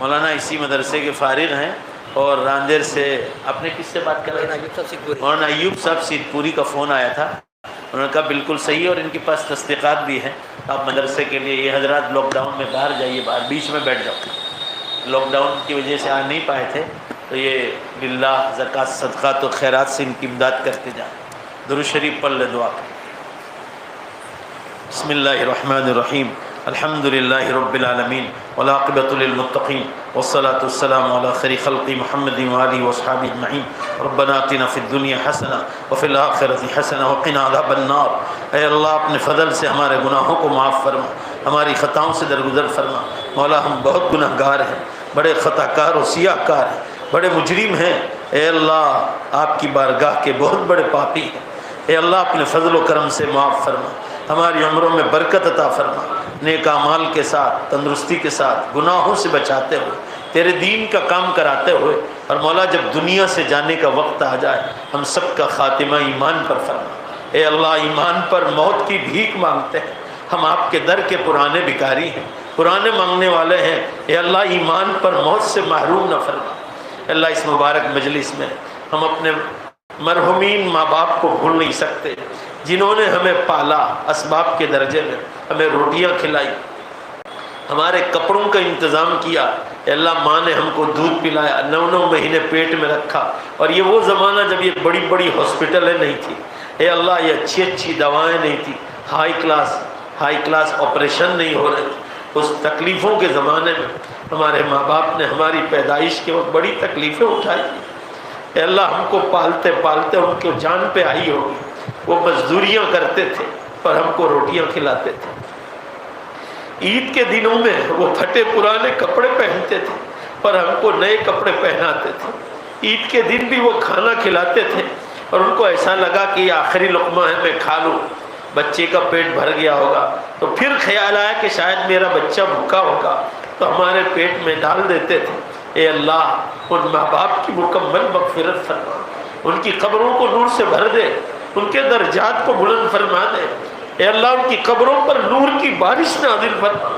مولانا اسی مدرسے کے فارغ ہیں۔ اور راندیر سے آپ نے کس سے بات کر رہے ہیں؟ مولانا ایوب صاحب سید پوری کا فون آیا تھا، انہوں نے کہا بالکل صحیح ہے، اور ان کے پاس تصدیقات بھی ہیں۔ آپ مدرسے کے لیے یہ حضرات لاک ڈاؤن میں باہر جائیے، باہر بیچ میں بیٹھ جاؤ، لاک ڈاؤن کی وجہ سے آ نہیں پائے تھے، تو یہ للہ زکوٰۃ صدقات و خیرات سے ان کی امداد کرتے جائیں۔ درود شریف پڑھ لے، دعا کریں۔ بسم اللہ الرحمن الرحیم، الحمد للہ رب العالمین والعاقبۃ للمتقین والصلاة والسلام علی خیر خلق محمد وآلہ وصحبہ اجمعین۔ ربنا آتنا فی الدنیا حسنہ وفی الآخرۃ حسنہ وقنا عذاب النار۔ اے اللہ اپنے فضل سے ہمارے گناہوں کو معاف فرما، ہماری خطاؤں سے درگزر فرما۔ مولا ہم بہت گناہ گار ہیں، بڑے خطا کار و سیاہ کار ہیں، بڑے مجرم ہیں۔ اے اللہ آپ کی بارگاہ کے بہت بڑے پاپی ہیں۔ اے اللہ اپنے فضل و کرم سے معاف فرما، ہماری عمروں میں برکت عطا فرما، نیک اعمال کے ساتھ، تندرستی کے ساتھ، گناہوں سے بچاتے ہوئے، تیرے دین کا کام کراتے ہوئے، اور مولا جب دنیا سے جانے کا وقت آ جائے ہم سب کا خاتمہ ایمان پر فرما۔ اے اللہ ایمان پر موت کی بھیک مانگتے ہیں، ہم آپ کے در کے پرانے بھکاری ہیں، پرانے مانگنے والے ہیں۔ اے اللہ ایمان پر موت سے محروم نہ فرما۔ اے اللہ اس مبارک مجلس میں ہم اپنے مرحومین ماں باپ کو بھول نہیں سکتے، جنہوں نے ہمیں پالا، اسباب کے درجے میں ہمیں روٹیاں کھلائی، ہمارے کپڑوں کا انتظام کیا۔ اے اللہ ماں نے ہم کو دودھ پلایا، 9 مہینے پیٹ میں رکھا، اور یہ وہ زمانہ جب یہ بڑی بڑی ہاسپٹلیں نہیں تھی، اے اللہ یہ اچھی دوائیں نہیں تھی، ہائی کلاس آپریشن نہیں ہو رہے تھے۔ اس تکلیفوں کے زمانے میں ہمارے ماں باپ نے ہماری پیدائش کے وقت بڑی تکلیفیں اٹھائی۔ اے اللہ ہم کو پالتے پالتے ان کو جان پہ آئی ہوگی، وہ مزدوریاں کرتے تھے اور ہم کو روٹیاں کھلاتے تھے۔ عید کے دنوں میں وہ پھٹے پرانے کپڑے پہنتے تھے اور ہم کو نئے کپڑے پہناتے تھے۔ عید کے دن بھی وہ کھانا کھلاتے تھے اور ان کو ایسا لگا کہ یہ آخری لقمہ ہے، میں کھا لوں، بچے کا پیٹ بھر گیا ہوگا، تو پھر خیال آیا کہ شاید میرا بچہ بھوکا ہوگا، تو ہمارے پیٹ میں ڈال دیتے تھے۔ اے اللہ ان ماں باپ کی مکمل مغفرت فرما، ان کی قبروں کو نور سے بھر دے، ان کے درجات کو بلند فرما دے۔ اے اللہ ان کی قبروں پر نور کی بارش نازل فرما،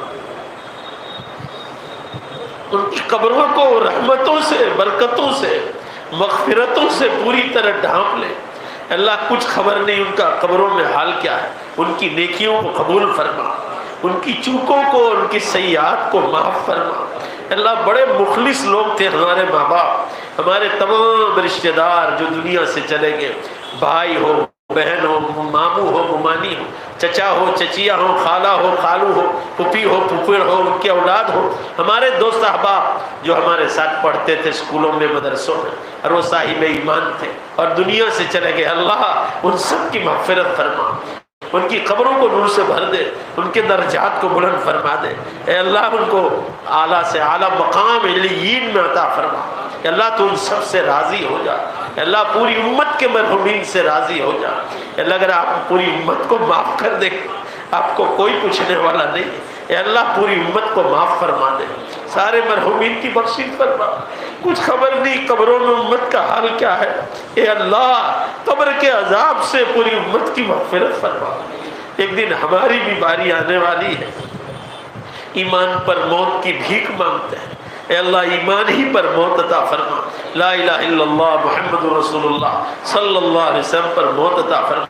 ان کی قبروں کو رحمتوں سے، برکتوں سے، مغفرتوں سے پوری طرح ڈھانپ لے۔ اللہ کچھ خبر نہیں ان کا قبروں میں حال کیا ہے، ان کی نیکیوں کو قبول فرما، ان کی چوکوں کو، ان کی سیئات کو معاف فرما۔ اللہ بڑے مخلص لوگ تھے ہمارے ماں باپ، ہمارے تمام رشتہ دار جو دنیا سے چلے گئے، بھائی ہو، بہن ہو، ماموں ہو، ممانی ہو، چچا ہو، چچیا ہو، خالہ ہو، خالو ہو، پھوپھی ہو، پھوپھڑ ہو، ان کے اولاد ہو، ہمارے دوست احباب جو ہمارے ساتھ پڑھتے تھے اسکولوں میں، مدرسوں میں، اور وہ صاحب ایمان تھے اور دنیا سے چلے گئے، اللہ ان سب کی مغفرت فرما، ان کی قبروں کو نور سے بھر دے، ان کے درجات کو بلند فرما دے، اے اللہ ان کو اعلیٰ سے اعلیٰ مقام علیین میں عطا فرما، اے اللہ تو ان سب سے راضی ہو جا، اے اللہ پوری امت کے مرحومین سے راضی ہو جا، اے اللہ اگر آپ پوری امت کو معاف کر دیں آپ کو کوئی پوچھنے والا نہیں، اے اللہ پوری امت کو معاف فرما دے، سارے مرحومین کی بخشش فرما، کچھ خبر نہیں قبروں میں امت کا حال کیا ہے، اے اللہ قبر کے عذاب سے پوری امت کی مغفرت فرما۔ ایک دن ہماری بھی باری آنے والی ہے، ایمان پر موت کی بھیک مانگتے ہیں، اے اللہ ایمان ہی پر موت عطا فرما، لا الہ الا اللہ محمد رسول اللہ صلی اللہ علیہ وسلم پر موت عطا فرما،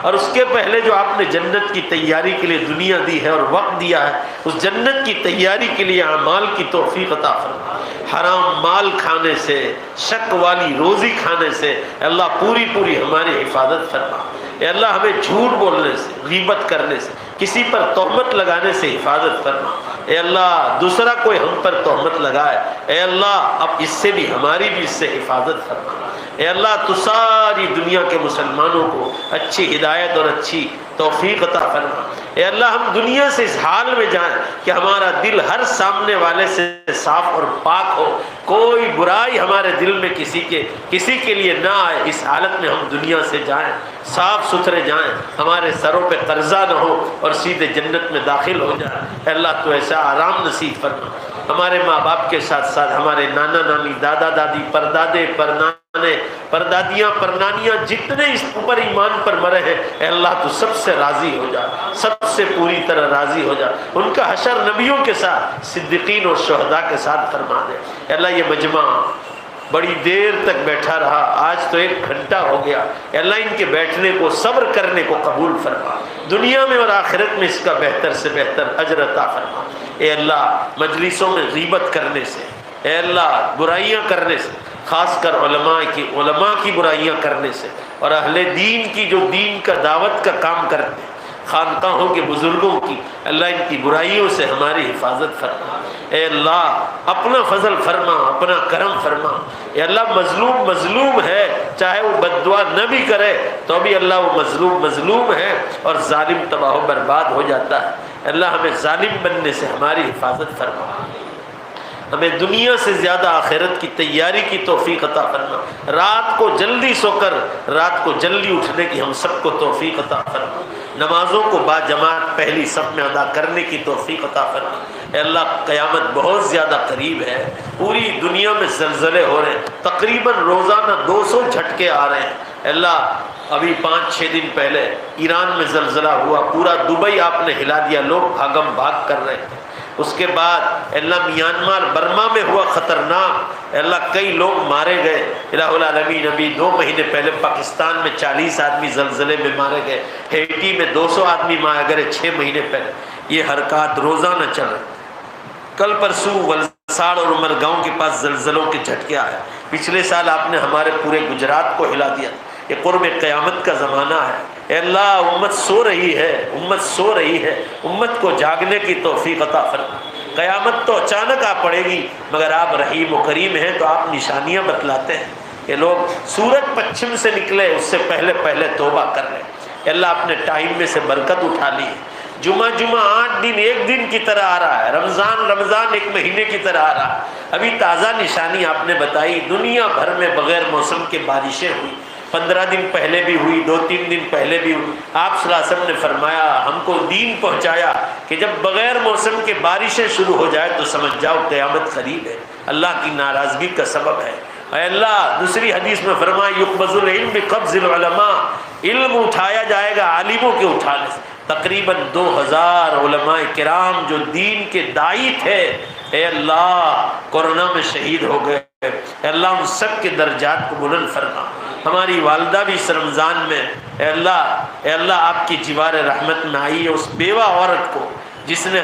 اور اس کے پہلے جو آپ نے جنت کی تیاری کے لیے دنیا دی ہے اور وقت دیا ہے، اس جنت کی تیاری کے لیے اعمال کی توفیق عطا فرما، حرام مال کھانے سے، شک والی روزی کھانے سے اے اللہ پوری ہماری حفاظت فرما، اے اللہ ہمیں جھوٹ بولنے سے، غیبت کرنے سے، کسی پر تہمت لگانے سے حفاظت فرما، اے اللہ دوسرا کوئی ہم پر تہمت لگائے، اے اللہ اب اس سے بھی ہماری بھی اس سے حفاظت فرما، اے اللہ تو ساری دنیا کے مسلمانوں کو اچھی ہدایت اور اچھی توفیق عطا فرما، اے اللہ ہم دنیا سے اس حال میں جائیں کہ ہمارا دل ہر سامنے والے سے صاف اور پاک ہو، کوئی برائی ہمارے دل میں کسی کے لیے نہ آئے، اس حالت میں ہم دنیا سے جائیں، صاف ستھرے جائیں، ہمارے سروں پہ قرضہ نہ ہو اور سیدھے جنت میں داخل ہو جائیں، اے اللہ تو ایسا آرام نصیب فرما، ہمارے ماں باپ کے ساتھ ساتھ ہمارے نانا نانی، دادا دادی، پردادے، پرنانے، پردادیاں، پرنانیاں جتنے اس اوپر ایمان پر مرے ہیں، اے اللہ تو سب سے راضی ہو جا، سب سے پوری طرح راضی ہو جا، ان کا حشر نبیوں کے ساتھ، صدیقین اور شہداء کے ساتھ فرما دے، اے اللہ یہ مجمع بڑی دیر تک بیٹھا رہا، آج تو 1 گھنٹہ ہو گیا، اے اللہ ان کے بیٹھنے کو، صبر کرنے کو قبول فرما، دنیا میں اور آخرت میں اس کا بہتر سے بہتر اجر عطا فرما، اے اللہ مجلسوں میں غیبت کرنے سے، اے اللہ برائیاں کرنے سے، خاص کر علماء کی برائیاں کرنے سے، اور اہل دین کی جو دین کا دعوت کا کام کرتے ہیں، خانقاہوں کے بزرگوں کی، اللہ ان کی برائیوں سے ہماری حفاظت فرما، اے اللہ اپنا فضل فرما، اپنا کرم فرما، اے اللہ مظلوم ہے، چاہے وہ بد دعا نہ بھی کرے تو بھی اللہ وہ مظلوم ہے، اور ظالم تباہ و برباد ہو جاتا ہے، اللہ ہمیں ظالم بننے سے ہماری حفاظت فرما، ہمیں دنیا سے زیادہ آخرت کی تیاری کی توفیق عطا فرما، رات کو جلدی سو کر رات کو جلدی اٹھنے کی ہم سب کو توفیق عطا فرما، نمازوں کو با جماعت پہلی صف میں ادا کرنے کی توفیق عطا فرما، اے اللہ قیامت بہت زیادہ قریب ہے، پوری دنیا میں زلزلے ہو رہے ہیں، تقریباً روزانہ 200 جھٹکے آ رہے ہیں، اے اللہ ابھی 5-6 دن پہلے ایران میں زلزلہ ہوا، پورا دبئی آپ نے ہلا دیا، لوگ بھاگم بھاگ کر رہے ہیں، اس کے بعد اللہ میانمار برما میں ہوا خطرناک، اللہ کئی لوگ مارے گئے، الہ العالمین ابھی 2 مہینے پہلے پاکستان میں 40 آدمی زلزلے میں مارے گئے، ہیٹی میں 200 آدمی مارے گئے 6 مہینے پہلے، یہ حرکات روزانہ چل رہے، کل پرسوں ولساڑ اور عمرگاؤں کے پاس زلزلوں کے جھٹکے آئے، پچھلے سال آپ نے ہمارے پورے گجرات کو ہلا دیا، یہ قرب قیامت کا زمانہ ہے، اے اللہ امت سو رہی ہے، امت کو جاگنے کی توفیق عطا فرما، قیامت تو اچانک آ پڑے گی مگر آپ رحیم و کریم ہیں تو آپ نشانیاں بتلاتے ہیں کہ لوگ سورج پچھم سے نکلے اس سے پہلے توبہ کر لیں، اے اللہ اپنے ٹائم میں سے برکت اٹھا لی، جمعہ 8 دن 1 دن کی طرح آ رہا ہے، رمضان 1 مہینے کی طرح آ رہا ہے، ابھی تازہ نشانی آپ نے بتائی، دنیا بھر میں بغیر موسم کے بارشیں ہوئی، 15 دن پہلے بھی ہوئی، 2-3 دن پہلے بھی ہوئی، آپ صلی اللہ علیہ وسلم نے فرمایا، ہم کو دین پہنچایا کہ جب بغیر موسم کے بارشیں شروع ہو جائے تو سمجھ جاؤ قیامت قریب ہے، اللہ کی ناراضگی کا سبب ہے، اے اللہ دوسری حدیث میں فرمایا یقبض العلم بقبض العلماء، علم اٹھایا جائے گا عالموں کے اٹھانے سے، تقریباً 2000 علماء کرام جو دین کے داعی تھے، اے اللہ کورونا میں شہید ہو گئے، اے اللہ ان سب کے درجات کو بلند فرما، ہماری والدہ بھی اس رمضان میں اے اللہ آپ کی جوار رحمت میں آئی ہے، اس بیوہ عورت کو جس نے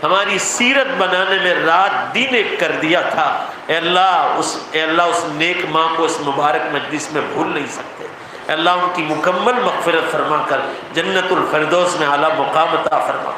ہماری سیرت بنانے میں رات دن ایک کر دیا تھا، اے اللہ اس نیک ماں کو اس مبارک مجلس میں بھول نہیں سکتے۔ اے اللہ ان کی مکمل مغفرت فرما کر جنت الفردوس میں اعلیٰ مقام عطا فرما۔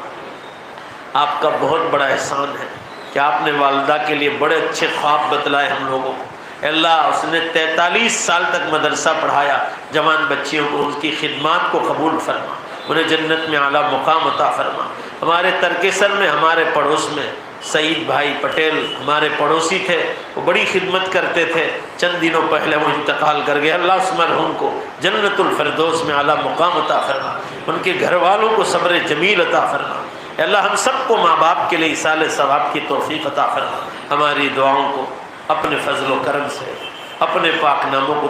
آپ کا بہت بڑا احسان ہے کہ آپ نے والدہ کے لیے بڑے اچھے خواب بتلائے ہم لوگوں کو۔ اے اللہ اس نے 43 سال تک مدرسہ پڑھایا، جوان بچیوں کو، ان کی خدمات کو قبول فرما، انہیں جنت میں اعلیٰ مقام عطا فرما۔ ہمارے ترکسر میں، ہمارے پڑوس میں سعید بھائی پٹیل ہمارے پڑوسی تھے، وہ بڑی خدمت کرتے تھے، چند دنوں پہلے وہ انتقال کر گئے۔ اللہ اس مرحوم کو جنت الفردوس میں اعلیٰ مقام عطا فرما، ان کے گھر والوں کو صبر جمیل عطا فرما۔ اے اللہ ہم سب کو ماں باپ کے لیے ایصال ثواب کی توفیق عطا فرما۔ ہماری دعاؤں کو اپنے فضل و کرم سے، اپنے پاک ناموں کو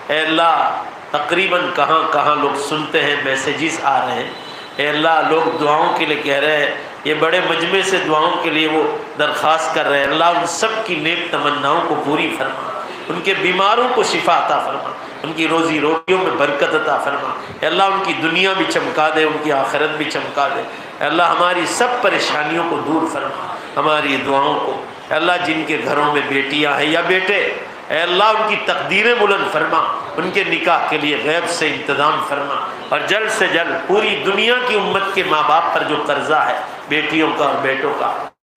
اے اللہ تقریباً کہاں لوگ سنتے ہیں، میسیجز آ رہے ہیں، اے اللہ لوگ دعاؤں کے لیے کہہ رہے ہیں، یہ بڑے مجمع سے دعاؤں کے لیے وہ درخواست کر رہے ہیں۔ اللہ ان سب کی نیک تمناؤں کو پوری فرما، ان کے بیماروں کو شفا عطا فرما، ان کی روزی روٹیوں میں برکت عطا فرما۔ اے اللہ ان کی دنیا بھی چمکا دے، ان کی آخرت بھی چمکا دے۔ اے اللہ ہماری سب پریشانیوں کو دور فرما، ہماری دعاؤں کو اے اللہ جن کے گھروں میں بیٹیاں ہیں یا بیٹے، اے اللہ ان کی تقدیریں بلند فرما، ان کے نکاح کے لیے غیب سے انتظام فرما، اور جلد سے جلد پوری دنیا کی امت کے ماں باپ پر جو قرضہ ہے بیٹیوں کا اور بیٹوں کا،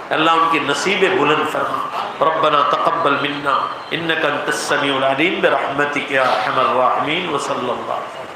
اللہ ان کے نصیب بلند فرما۔ ربنا تقبل منا انک انت السمیع العلیم برحمتک یا ارحم الراحمین، وصلی اللہ علیہ وسلم۔